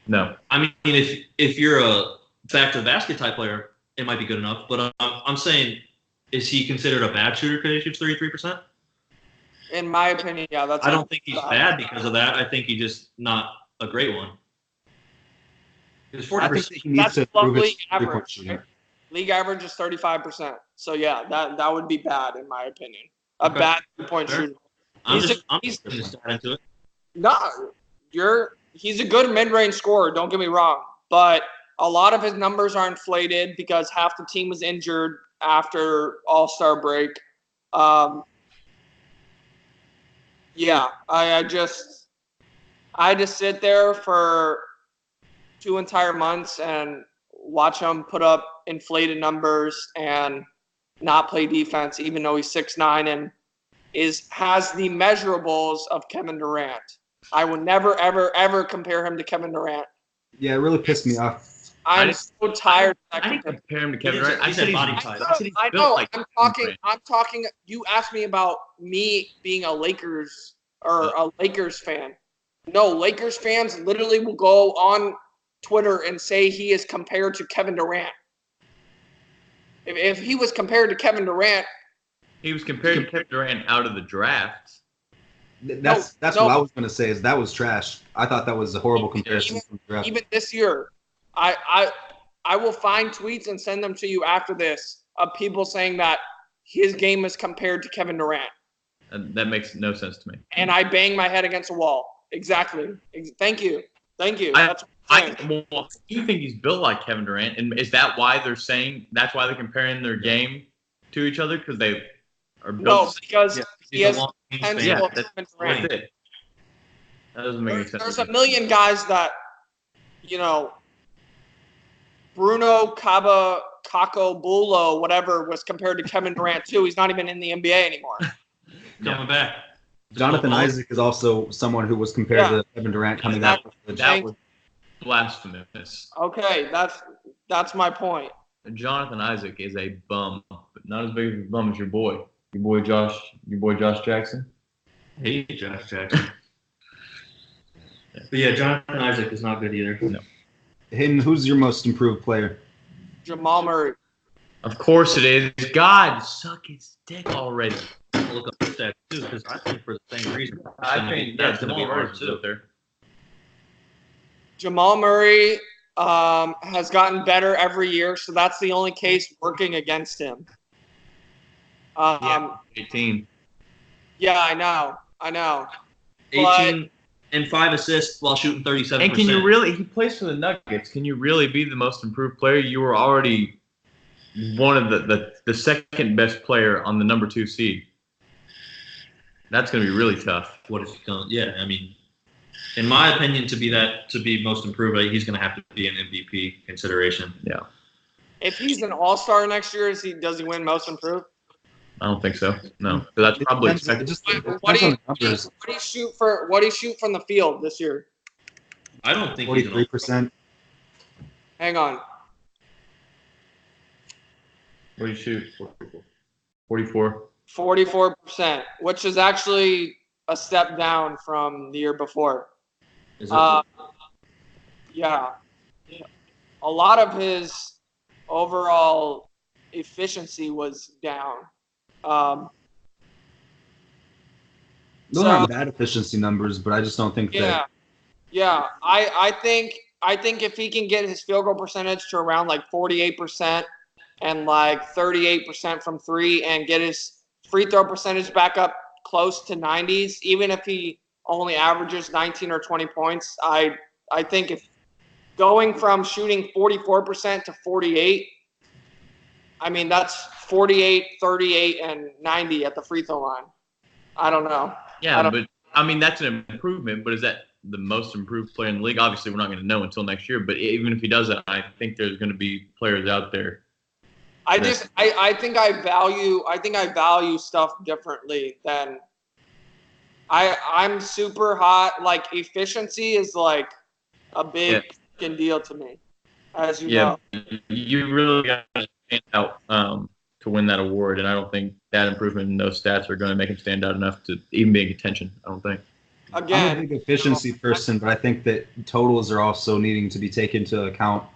Speaker 3: No.
Speaker 4: I mean, if you're a back-to-the-basket type player, it might be good enough. But I'm saying, is he considered a bad shooter because he shoots 33%?
Speaker 2: In my opinion, yeah.
Speaker 4: I don't think he's bad because of that. I think he's just not a great one. Because 40%.
Speaker 1: I think he needs to improve his three-point shooting.
Speaker 2: League average is 35%. So, yeah, that would be bad, in my opinion. Bad three-point shooter.
Speaker 4: I'm just into it.
Speaker 2: No, he's a good mid-range scorer, don't get me wrong. But a lot of his numbers are inflated because half the team was injured after All-Star break. Yeah, I just sit there for 2 entire months and watch him put up inflated numbers and not play defense, even though he's 6'9" and has the measurables of Kevin Durant. I would never, ever, ever compare him to Kevin Durant.
Speaker 1: Yeah, it really pissed me off.
Speaker 2: I'm so tired.
Speaker 3: I didn't compare him to Kevin Durant. I said
Speaker 4: body type.
Speaker 2: I know. I'm talking. You asked me about me being a Lakers fan. No, Lakers fans literally will go on Twitter and say he is compared to Kevin Durant. If he was compared to Kevin Durant,
Speaker 3: he was compared to Kevin Durant out of the draft.
Speaker 1: That's what I was going to say. Is that was trash. I thought that was a horrible comparison.
Speaker 2: Even this year, I will find tweets and send them to you after this of people saying that his game is compared to Kevin Durant.
Speaker 3: And that makes no sense to me.
Speaker 2: And I bang my head against a wall. Exactly. Thank you.
Speaker 3: That's do you think he's built like Kevin Durant? And is that why they're saying that's why they're comparing their game to each other? Because they are built.
Speaker 2: No, because he has
Speaker 3: potential of Kevin Durant. That doesn't make any sense.
Speaker 2: There's a million guys that, Bruno Bulo, whatever, was compared to Kevin Durant too. He's not even in the NBA anymore.
Speaker 4: Coming back.
Speaker 1: Jonathan Isaac is also someone who was compared to Kevin Durant coming out.
Speaker 3: That was blasphemous.
Speaker 2: Okay, that's my point.
Speaker 3: Jonathan Isaac is a bum, but not as big of a bum as your boy Josh Jackson.
Speaker 4: Hey, Josh Jackson. But yeah, Jonathan Isaac is not good either.
Speaker 3: No.
Speaker 1: Hayden, who's your most improved player?
Speaker 2: Jamal Murray.
Speaker 3: Of course it is. God, suck his dick already.
Speaker 4: I'll look up that too, because I think for the same reason.
Speaker 3: I think that's Jamal Murray is up there.
Speaker 2: Jamal Murray has gotten better every year, so that's the only case working against him.
Speaker 3: 18.
Speaker 2: Yeah, I know.
Speaker 4: 18 and 5 assists while shooting 37%.
Speaker 3: And can you really? He plays for the Nuggets. Can you really be the most improved player? You were already one of the second best player on the number 2 seed. That's going to be really tough.
Speaker 4: What if he comes? Yeah, I mean, in my opinion, to be most improved, he's going to have to be an MVP consideration.
Speaker 3: Yeah.
Speaker 2: If he's an All-Star next year, does he win most improved?
Speaker 3: I don't think so. No, so that's probably expected.
Speaker 2: What do you shoot from the field this year?
Speaker 4: I don't think
Speaker 1: 43%.
Speaker 2: Hang on.
Speaker 3: What do you shoot? 44.
Speaker 2: 44%, which is actually a step down from the year before. Yeah. A lot of his overall efficiency was down.
Speaker 1: Those aren't bad efficiency numbers, but I just don't think that.
Speaker 2: Yeah. I think if he can get his field goal percentage to around like 48% and like 38% from 3 and get his free throw percentage back up close to 90s, even if he only averages 19 or 20 points, I think if going from shooting 44% to 48, I mean, that's 48, 38, and 90 at the free throw line. I don't know.
Speaker 3: Yeah, but I mean, that's an improvement, but is that the most improved player in the league? Obviously, we're not going to know until next year, but even if he does that, I think there's going to be players out there.
Speaker 2: I think I value stuff differently than I'm super hot. Like, efficiency is like a big fucking deal to me, as you know.
Speaker 3: You really got to stand out to win that award, and I don't think that improvement in those stats are going to make him stand out enough to even be in contention. I don't think.
Speaker 2: Again,
Speaker 1: I'm a big efficiency person, but I think that totals are also needing to be taken into account.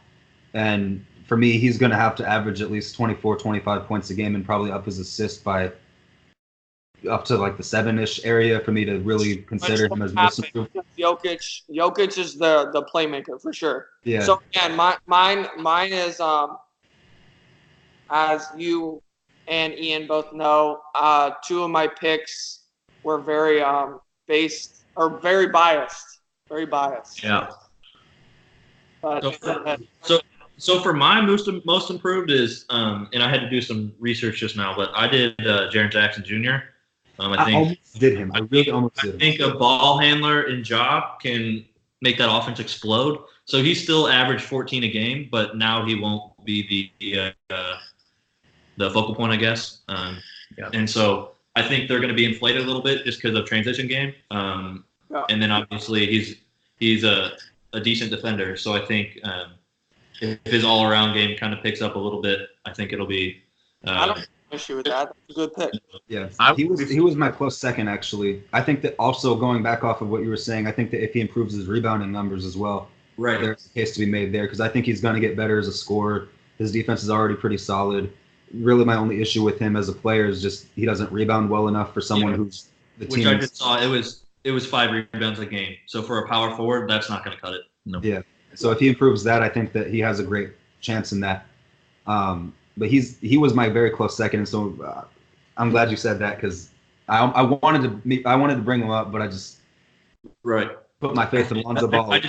Speaker 1: And for me, he's going to have to average at least 24, 25 points a game and probably up his assist by up to like the 7-ish area for me to really consider him as most improved.
Speaker 2: Jokic is the playmaker for sure.
Speaker 1: Yeah.
Speaker 2: So again, mine is as you and Ian both know, 2 of my picks were very very biased. Very biased.
Speaker 3: Yeah.
Speaker 2: But
Speaker 4: So for my most improved is, and I had to do some research just now, but I did Jaren Jackson Jr. I
Speaker 1: almost did him. I really almost did him.
Speaker 4: I think a ball handler in job can make that offense explode. So he still averaged 14 a game, but now he won't be the focal point, I guess. And so I think they're going to be inflated a little bit just because of transition game. And then obviously he's a decent defender. So I think if his all-around game kind of picks up a little bit, I think it'll be.
Speaker 2: I don't have an issue with that. That's a good pick.
Speaker 1: Yeah, he was my close second, actually. I think that also going back off of what you were saying, I think that if he improves his rebounding numbers as well,
Speaker 4: right,
Speaker 1: there's a case to be made there because I think he's going to get better as a scorer. His defense is already pretty solid. Really, my only issue with him as a player is just he doesn't rebound well enough for someone who's the team.
Speaker 4: Which I just saw. It was 5 rebounds a game. So for a power forward, that's not going to cut it.
Speaker 3: No.
Speaker 1: Yeah. So if he improves that, I think that he has a great chance in that. But he was my very close second, and so I'm glad you said that because I wanted to bring him up, but I just put my faith in Lonzo Ball.
Speaker 4: I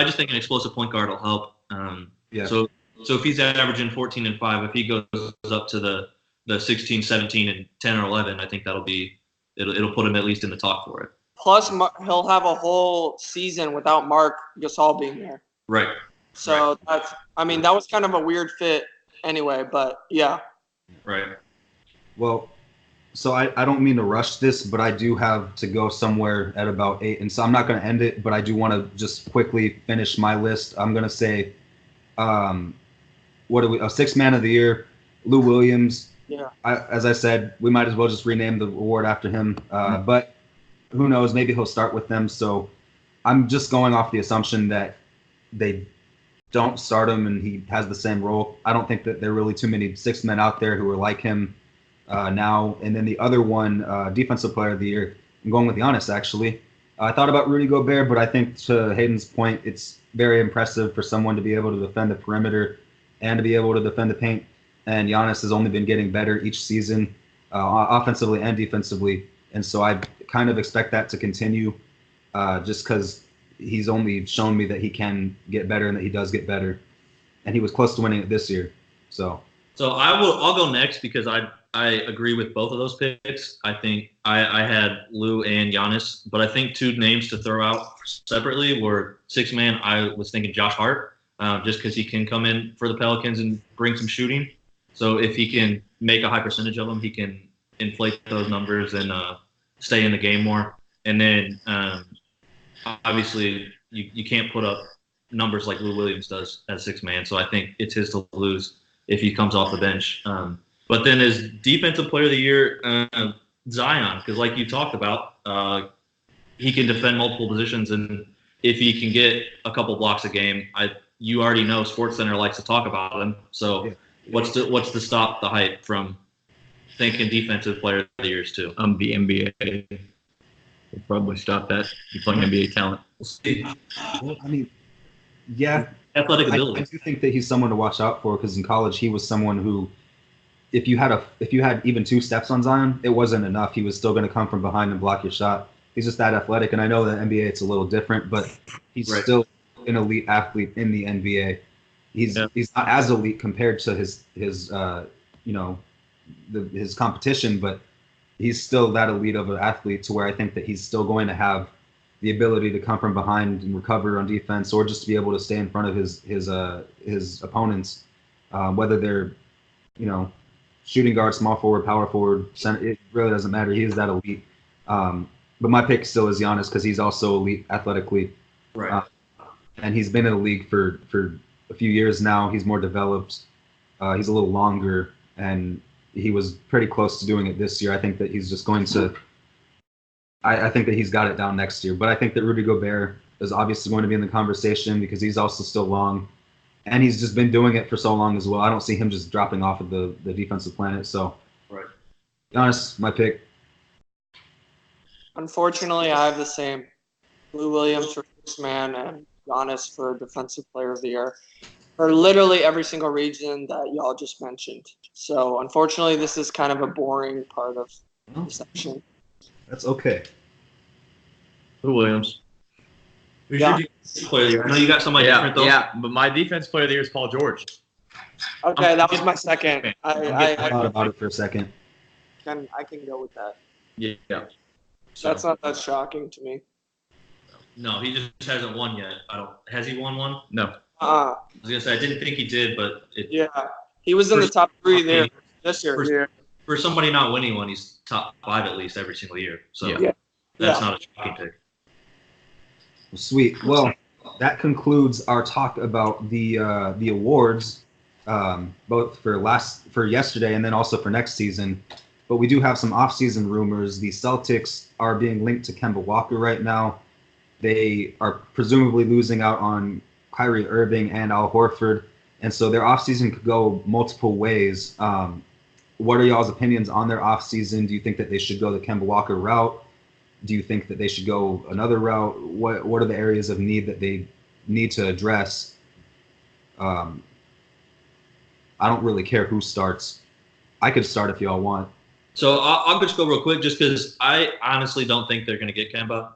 Speaker 4: just think an explosive point guard will help. So if he's averaging 14 and 5, if he goes up to the 16, 17, and 10 or 11, I think it'll put him at least in the talk for it.
Speaker 2: Plus, he'll have a whole season without Mark Gasol being there.
Speaker 4: Right.
Speaker 2: So that was kind of a weird fit anyway, but yeah.
Speaker 4: Right.
Speaker 1: Well, so I don't mean to rush this, but I do have to go somewhere at about 8, and so I'm not going to end it, but I do want to just quickly finish my list. I'm going to say, a sixth man of the year, Lou Williams.
Speaker 2: Yeah.
Speaker 1: As I said, we might as well just rename the award after him. But who knows? Maybe he'll start with them. So I'm just going off the assumption that they don't start him and he has the same role. I don't think that there are really too many sixth men out there who are like him now. And then the other one, defensive player of the year, I'm going with Giannis, actually. I thought about Rudy Gobert, but I think to Hayden's point, it's very impressive for someone to be able to defend the perimeter and to be able to defend the paint. And Giannis has only been getting better each season, offensively and defensively. And so I kind of expect that to continue, just because he's only shown me that he can get better and that he does get better. And he was close to winning it this year. So
Speaker 4: I'll go next because I agree with both of those picks. I think I had Lou and Giannis, but I think two names to throw out separately were six man. I was thinking Josh Hart, just because he can come in for the Pelicans and bring some shooting. So if he can make a high percentage of them, he can inflate those numbers and stay in the game more. And then obviously you can't put up numbers like Lou Williams does as six man. So I think it's his to lose if he comes off the bench. But then as defensive player of the year, Zion, because like you talked about, he can defend multiple positions, and if he can get a couple blocks a game, you already know SportsCenter likes to talk about him. So what's to stop the hype from thinking defensive player of the years too?
Speaker 3: The NBA will probably stop that. You're playing NBA talent.
Speaker 4: We'll see.
Speaker 1: Well, I mean, yeah,
Speaker 4: athletic ability.
Speaker 1: I do think that he's someone to watch out for because in college he was someone who, if you had even 2 steps on Zion, it wasn't enough. He was still going to come from behind and block your shot. He's just that athletic, and I know that NBA it's a little different, but he's still an elite athlete in the NBA. He's not as elite compared to his competition, but he's still that elite of an athlete to where I think that he's still going to have the ability to come from behind and recover on defense, or just to be able to stay in front of his opponents, whether they're shooting guard, small forward, power forward, center. It really doesn't matter. He is that elite. But my pick still is Giannis because he's also elite athletically.
Speaker 4: Right.
Speaker 1: And he's been in the league for a few years now. He's more developed. He's a little longer, and he was pretty close to doing it this year. I think that he's just going to I think that he's got it down next year. But I think that Rudy Gobert is obviously going to be in the conversation because he's also still long. And he's just been doing it for so long as well. I don't see him just dropping off of the defensive planet. So, Giannis, my pick.
Speaker 2: Unfortunately, I have the same. Lou Williams for six man and Giannis for defensive player of the year. For literally every single region that y'all just mentioned. So, unfortunately, this is kind of a boring part of the section.
Speaker 1: That's okay.
Speaker 3: Lou Williams.
Speaker 4: Who's your defensive player of the year? I know you got somebody different though.
Speaker 3: Yeah, but my defense player of the year is Paul George.
Speaker 2: Okay, that was my second.
Speaker 1: I thought about it for a second.
Speaker 2: I can go with that.
Speaker 3: Yeah.
Speaker 2: That's not that shocking to me.
Speaker 4: No, he just hasn't won yet. Has he won one?
Speaker 3: No.
Speaker 4: I was gonna say I didn't think he did, but
Speaker 2: he was in the top 3 there this year.
Speaker 4: For somebody not winning one, he's top 5 at least every single year. So that's not a shocking pick.
Speaker 1: Sweet. Well, that concludes our talk about the awards, both for yesterday and then also for next season. But we do have some off-season rumors. The Celtics are being linked to Kemba Walker right now. They are presumably losing out on Kyrie Irving and Al Horford, and so their off-season could go multiple ways. What are y'all's opinions on their off-season? Do you think that they should go the Kemba Walker route? Do you think that they should go another route? What are the areas of need that they need to address? I don't really care who starts. I could start if y'all want.
Speaker 4: So I'll just go real quick, just because I honestly don't think they're going to get Kemba.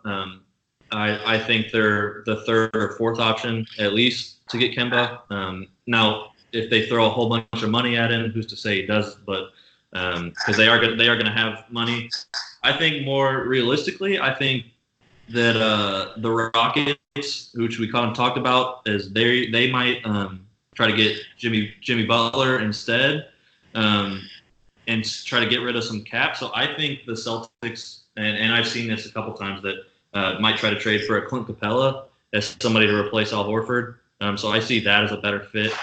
Speaker 4: I think they're the 3rd or 4th option at least to get Kemba. Now, if they throw a whole bunch of money at him, who's to say he does? But because they are going to have money. I think more realistically, I think that the Rockets, which we kind of talked about, is they might try to get Jimmy Butler instead, and try to get rid of some cap. So I think the Celtics, and I've seen this a couple times, that might try to trade for a Clint Capella as somebody to replace Al Horford. So I see that as a better fit.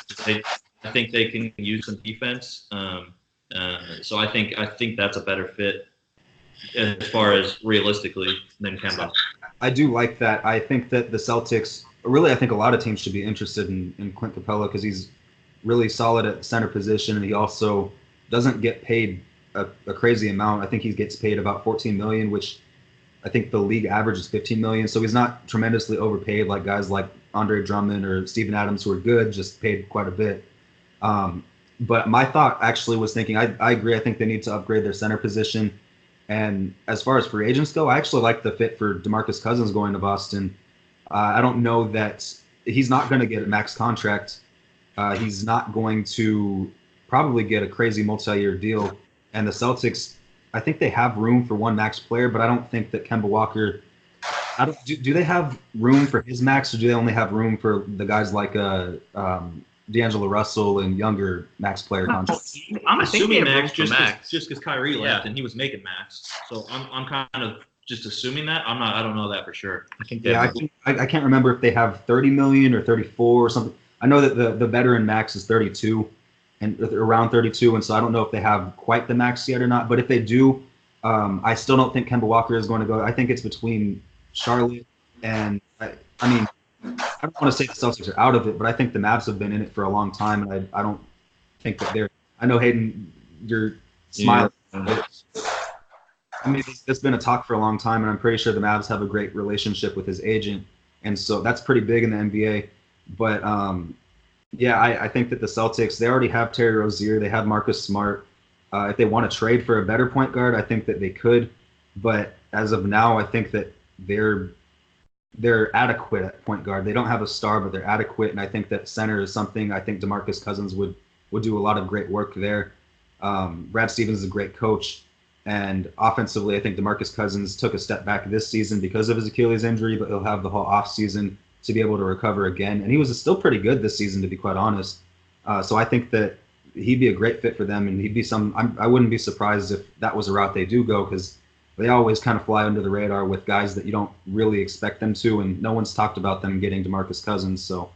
Speaker 4: I think they can use some defense. So I think that's a better fit as far as realistically than Kemba.
Speaker 1: I do like that. I think that the Celtics, really, I think a lot of teams should be interested in Clint Capella because he's really solid at center position, and he also doesn't get paid a crazy amount. I think he gets paid about $14 million, which I think the league average is 15 million, so he's not tremendously overpaid like guys like Andre Drummond or Steven Adams who are good, just paid quite a bit. But my thought actually was thinking, I agree. I think they need to upgrade their center position. And as far as free agents go, I actually like the fit for DeMarcus Cousins going to Boston. I don't know that he's not going to get a max contract. He's not going to probably get a crazy multi-year deal. And the Celtics, I think they have room for one max player, but I don't think that Kemba Walker. Do they have room for his max, or do they only have room for the guys like D'Angelo Russell and younger max player contracts?
Speaker 4: I'm assuming max just because Kyrie left and he was making max. So I'm kind of just assuming that. I don't know that for sure.
Speaker 1: I can't remember if they have 30 million or 34 or something. I know that the veteran max is 32 and around 32, and so I don't know if they have quite the max yet or not. But if they do, I still don't think Kemba Walker is going to go. I think it's between Charlotte and I mean, I don't want to say the Celtics are out of it, but I think the Mavs have been in it for a long time, and I don't think that they're. I know, Hayden, you're smiling. Yeah. I mean, it's been a talk for a long time, and I'm pretty sure the Mavs have a great relationship with his agent, and so that's pretty big in the NBA. But yeah, I think that the Celtics, they already have Terry Rozier, they have Marcus Smart. If they want to trade for a better point guard, I think that they could. But as of now, I think that they're adequate at point guard. They don't have a star, but they're adequate, and I think that center is something. I think DeMarcus Cousins would do a lot of great work there. Brad Stevens is a great coach, and offensively, I think DeMarcus Cousins took a step back this season because of his Achilles injury, but he'll have the whole offseason to be able to recover again. And he was still pretty good this season, to be quite honest. So I think that he'd be a great fit for them, and he'd be I wouldn't be surprised if that was a route they do go, because they always kind of fly under the radar with guys that you don't really expect them to, and no one's talked about them getting DeMarcus Cousins. So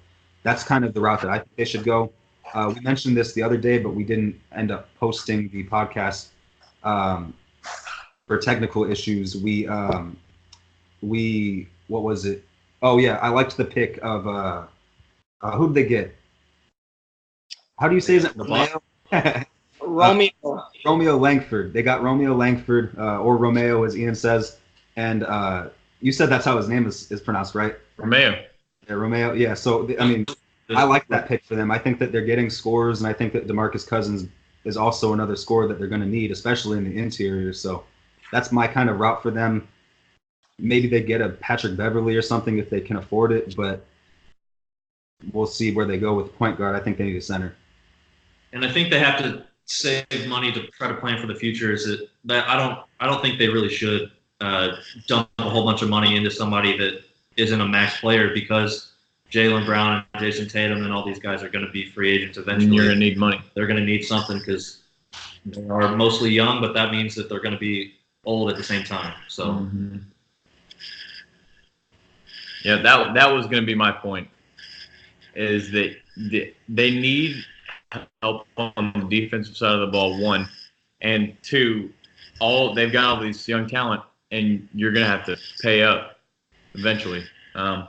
Speaker 1: that's kind of the route that I think they should go. We mentioned this the other day, but we didn't end up posting the podcast for technical issues. What was it? Oh yeah, I liked the pick of who did they get? How do you say it? Romeo Langford. They got Romeo Langford, or Romeo, as Ian says. And you said that's how his name is pronounced, right?
Speaker 3: Romeo.
Speaker 1: Yeah, Romeo. Yeah, so, I mean, I like that pick for them. I think that they're getting scorers, and I think that DeMarcus Cousins is also another scorer that they're going to need, especially in the interior. So that's my kind of route for them. Maybe they get a Patrick Beverly or something if they can afford it, but we'll see where they go with point guard. I think they need a center.
Speaker 4: And I think they have to save money to try to plan for the future. That I don't think they really should dump a whole bunch of money into somebody that isn't a max player, because Jaylen Brown and Jason Tatum and all these guys are going to be free agents eventually.
Speaker 3: And you're going to need money.
Speaker 4: They're going to need something because they are mostly young, but that means that they're going to be old at the same time. So.
Speaker 3: Mm-hmm. Yeah, that was going to be my point, is that they need help on the defensive side of the ball, one, and two, they've got all this young talent, and you're going to have to pay up eventually. I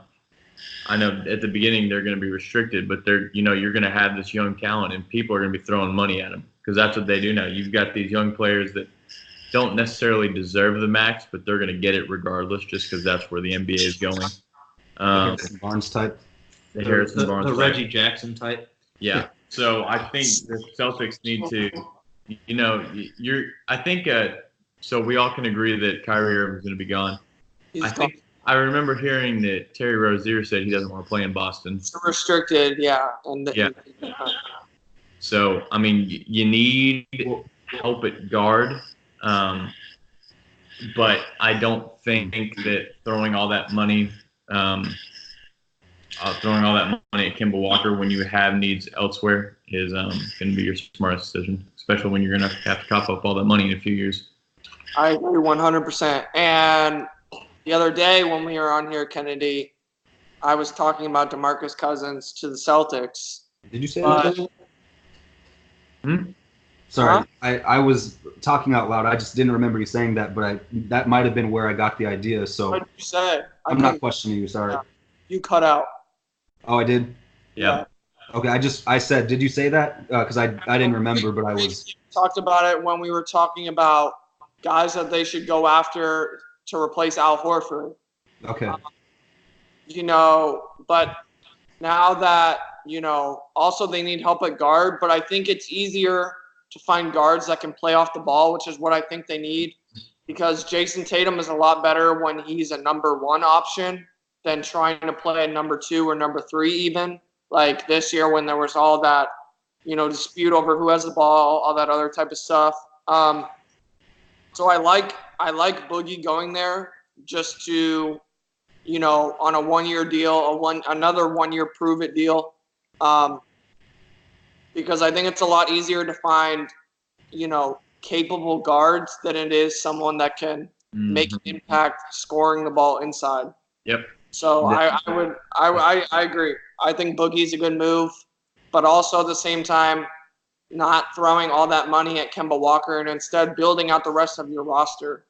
Speaker 3: know at the beginning they're going to be restricted, but you're going to have this young talent, and people are going to be throwing money at them, because that's what they do now. You've got these young players that don't necessarily deserve the max, but they're going to get it regardless, just because that's where the NBA is going.
Speaker 1: Harrison Barnes type.
Speaker 4: The Reggie Jackson type.
Speaker 3: Yeah. So I think the Celtics need to, I think, so we all can agree that Kyrie Irving's going to be gone. I remember hearing that Terry Rozier said he doesn't want to play in Boston.
Speaker 2: It's restricted, yeah.
Speaker 3: So, I mean, you need help at guard, but I don't think that throwing all that money at Kemba Walker when you have needs elsewhere is going to be your smartest decision, especially when you're going to have to cough up all that money in a few years.
Speaker 2: I agree 100%. And the other day when we were on here, Kennedy, I was talking about DeMarcus Cousins to the Celtics.
Speaker 1: Did you say that? Sorry, huh? I was talking out loud. I just didn't remember you saying that, but that might have been where I got the idea. So
Speaker 2: what did you say?
Speaker 1: I'm not questioning you. Sorry.
Speaker 2: You cut out.
Speaker 1: Oh, I did?
Speaker 3: Yeah.
Speaker 1: Okay, I said, did you say that? Because I didn't remember, but I was.
Speaker 2: We talked about it when we were talking about guys that they should go after to replace Al Horford.
Speaker 1: Okay.
Speaker 2: But now that, also they need help at guard, but I think it's easier to find guards that can play off the ball, which is what I think they need, because Jason Tatum is a lot better when he's a number 1 option than trying to play a number 2 or number 3 even. Like this year when there was all that, dispute over who has the ball, all that other type of stuff. So I like Boogie going there just to, on a 1-year deal, another 1-year prove it deal, because I think it's a lot easier to find, capable guards than it is someone that can make an impact scoring the ball inside.
Speaker 3: Yep.
Speaker 2: So I agree. I think Boogie's a good move, but also at the same time, not throwing all that money at Kemba Walker and instead building out the rest of your roster.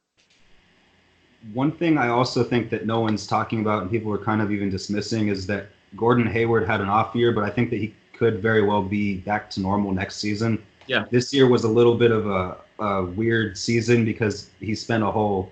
Speaker 1: One thing I also think that no one's talking about and people are kind of even dismissing is that Gordon Hayward had an off year, but I think that he could very well be back to normal next season.
Speaker 3: Yeah.
Speaker 1: This year was a little bit of a weird season because he spent a whole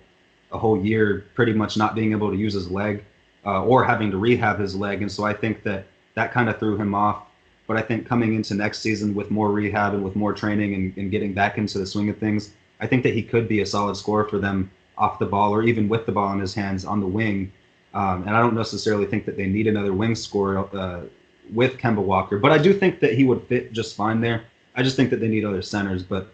Speaker 1: year pretty much not being able to use his leg or having to rehab his leg. And so I think that kind of threw him off. But I think coming into next season with more rehab and with more training and getting back into the swing of things, I think that he could be a solid scorer for them off the ball or even with the ball in his hands on the wing. And I don't necessarily think that they need another wing scorer with Kemba Walker. But I do think that he would fit just fine there. I just think that they need other centers. But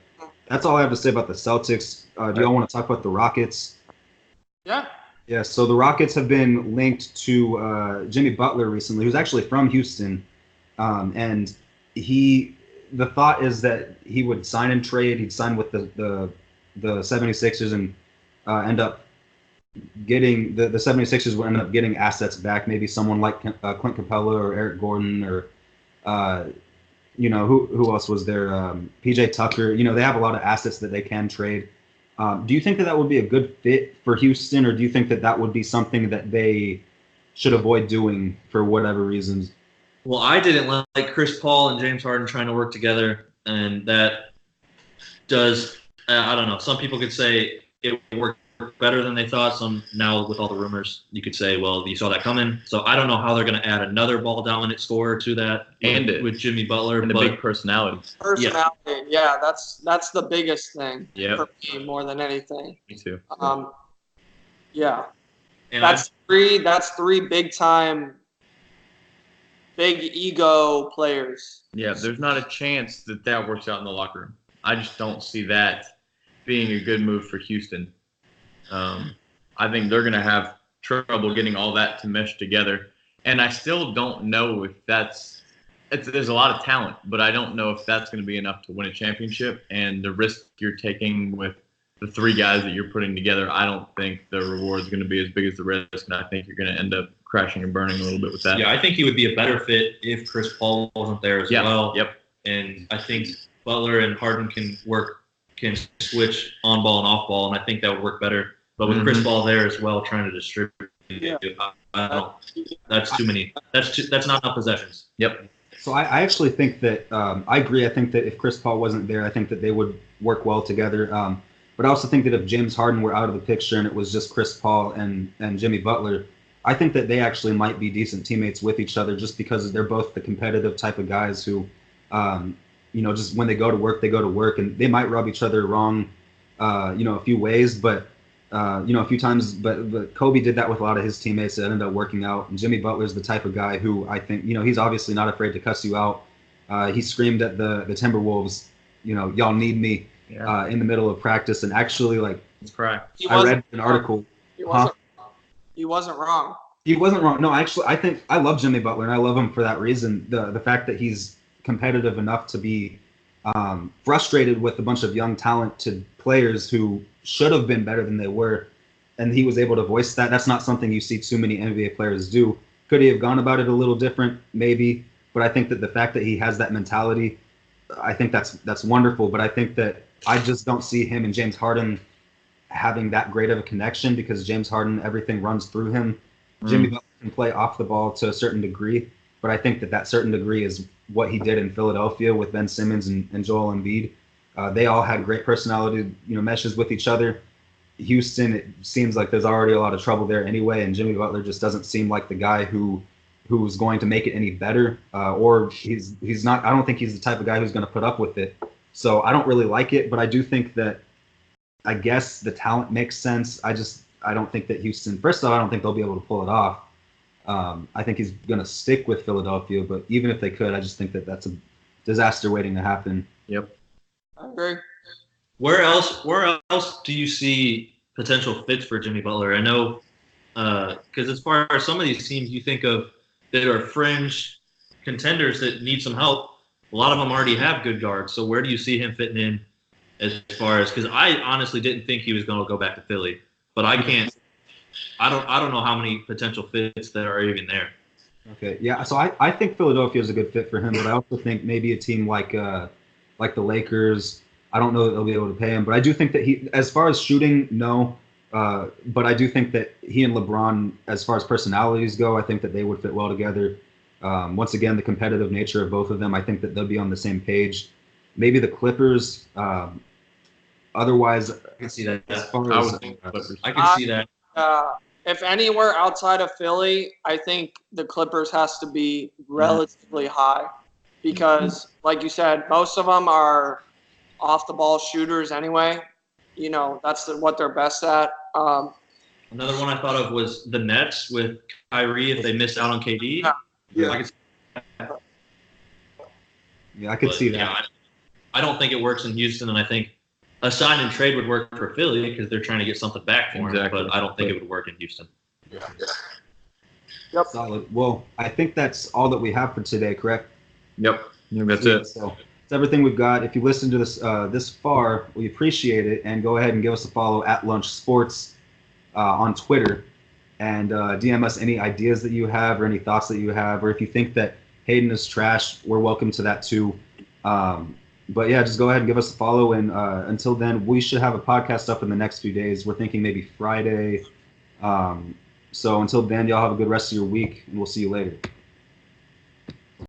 Speaker 1: that's all I have to say about the Celtics. Do y'all want to talk about the Rockets?
Speaker 2: Yeah.
Speaker 1: Yeah, so the Rockets have been linked to Jimmy Butler recently, who's actually from Houston. And the thought is that he would sign and trade. He'd sign with the 76ers and end up getting the 76ers will end up getting assets back. Maybe someone like Clint Capella or Eric Gordon or who else was there? PJ Tucker. They have a lot of assets that they can trade. Do you think that would be a good fit for Houston, or do you think that would be something that they should avoid doing for whatever reasons?
Speaker 4: Well, I didn't like Chris Paul and James Harden trying to work together, and that does, I don't know. Some people could say it worked better than they thought. Some now with all the rumors, you could say, well, you saw that coming. So I don't know how they're going to add another ball dominant scorer to that with Jimmy Butler.
Speaker 3: And the big personality.
Speaker 2: Yeah, that's the biggest thing for me more than anything.
Speaker 3: Me too.
Speaker 2: Yeah. And that's three big time, big ego players.
Speaker 3: Yeah, there's not a chance that works out in the locker room. I just don't see that being a good move for Houston. I think they're going to have trouble getting all that to mesh together. And I still don't know if there's a lot of talent, but I don't know if that's going to be enough to win a championship. And the risk you're taking with the 3 guys that you're putting together, I don't think the reward is going to be as big as the risk. And I think you're going to end up crashing and burning a little bit with that.
Speaker 4: Yeah, I think he would be a better fit if Chris Paul wasn't there as well.
Speaker 3: Yep.
Speaker 4: And I think Butler and Harden can switch on ball and off ball, and I think that would work better. But with Chris Paul there as well, trying to distribute, I don't. That's too many. That's not enough possessions.
Speaker 3: Yep.
Speaker 1: So I actually think that I agree. I think that if Chris Paul wasn't there, I think that they would work well together. But I also think that if James Harden were out of the picture and it was just Chris Paul and Jimmy Butler, I think that they actually might be decent teammates with each other just because they're both the competitive type of guys who, just when they go to work, and they might rub each other wrong, a few ways, but a few times. But Kobe did that with a lot of his teammates that ended up working out. And Jimmy Butler's the type of guy who I think, he's obviously not afraid to cuss you out. He screamed at the Timberwolves, y'all need me in the middle of practice. And actually,
Speaker 3: I
Speaker 1: read an article.
Speaker 2: He wasn't wrong.
Speaker 1: He wasn't wrong. No, actually, I think I love Jimmy Butler, and I love him for that reason. The fact that he's competitive enough to be frustrated with a bunch of young, talented players who should have been better than they were, and he was able to voice that. That's not something you see too many NBA players do. Could he have gone about it a little different? Maybe, but I think that the fact that he has that mentality, I think that's wonderful. But I think that I just don't see him and James Harden having that great of a connection because James Harden, everything runs through him. Jimmy Butler can play off the ball to a certain degree, but I think that certain degree is what he did in Philadelphia with Ben Simmons and Joel Embiid. They all had great personality, meshes with each other. Houston, it seems like there's already a lot of trouble there anyway, and Jimmy Butler just doesn't seem like the guy who's going to make it any better, or he's not. I don't think he's the type of guy who's going to put up with it. So I don't really like it, but I do think that, I guess the talent makes sense. I don't think that Houston. First of all, I don't think they'll be able to pull it off. I think he's going to stick with Philadelphia, but even if they could, I just think that that's a disaster waiting to happen.
Speaker 3: Yep.
Speaker 2: I agree.
Speaker 4: Where else do you see potential fits for Jimmy Butler? I know, because as far as some of these teams you think of that are fringe contenders that need some help, a lot of them already have good guards. So where do you see him fitting in as far as, because I honestly didn't think he was going to go back to Philly, but I don't know how many potential fits that are even there.
Speaker 1: Okay, yeah. So I think Philadelphia is a good fit for him, but I also think maybe a team like the Lakers. I don't know that they'll be able to pay him, but I do think that he, as far as shooting, no. But I do think that he and LeBron, as far as personalities go, I think that they would fit well together. Once again, the competitive nature of both of them, I think that they'll be on the same page. Maybe the Clippers. Otherwise,
Speaker 4: I can see that.
Speaker 3: I
Speaker 4: can see that.
Speaker 2: If anywhere outside of Philly, I think the Clippers has to be relatively high because, like you said, most of them are off-the-ball shooters anyway. You know, that's what they're best at.
Speaker 4: Another one I thought of was the Nets with Kyrie if they miss out on KD.
Speaker 1: Yeah, I could see that.
Speaker 4: Yeah, I don't think it works in Houston, and I think a sign and trade would work for Philly because they're trying to get something back for him, but I don't think it would work in Houston.
Speaker 2: Yep.
Speaker 1: Solid. Well, I think that's all that we have for today, correct?
Speaker 3: Yep. That's it.
Speaker 1: So it's everything we've got. If you listened to this this far, we appreciate it, and go ahead and give us a follow at Lunch Sports on Twitter, and DM us any ideas that you have or any thoughts that you have, or if you think that Hayden is trash, we're welcome to that too. But yeah, just go ahead and give us a follow. And until then, we should have a podcast up in the next few days. We're thinking maybe Friday. So until then, y'all have a good rest of your week, and we'll see you later.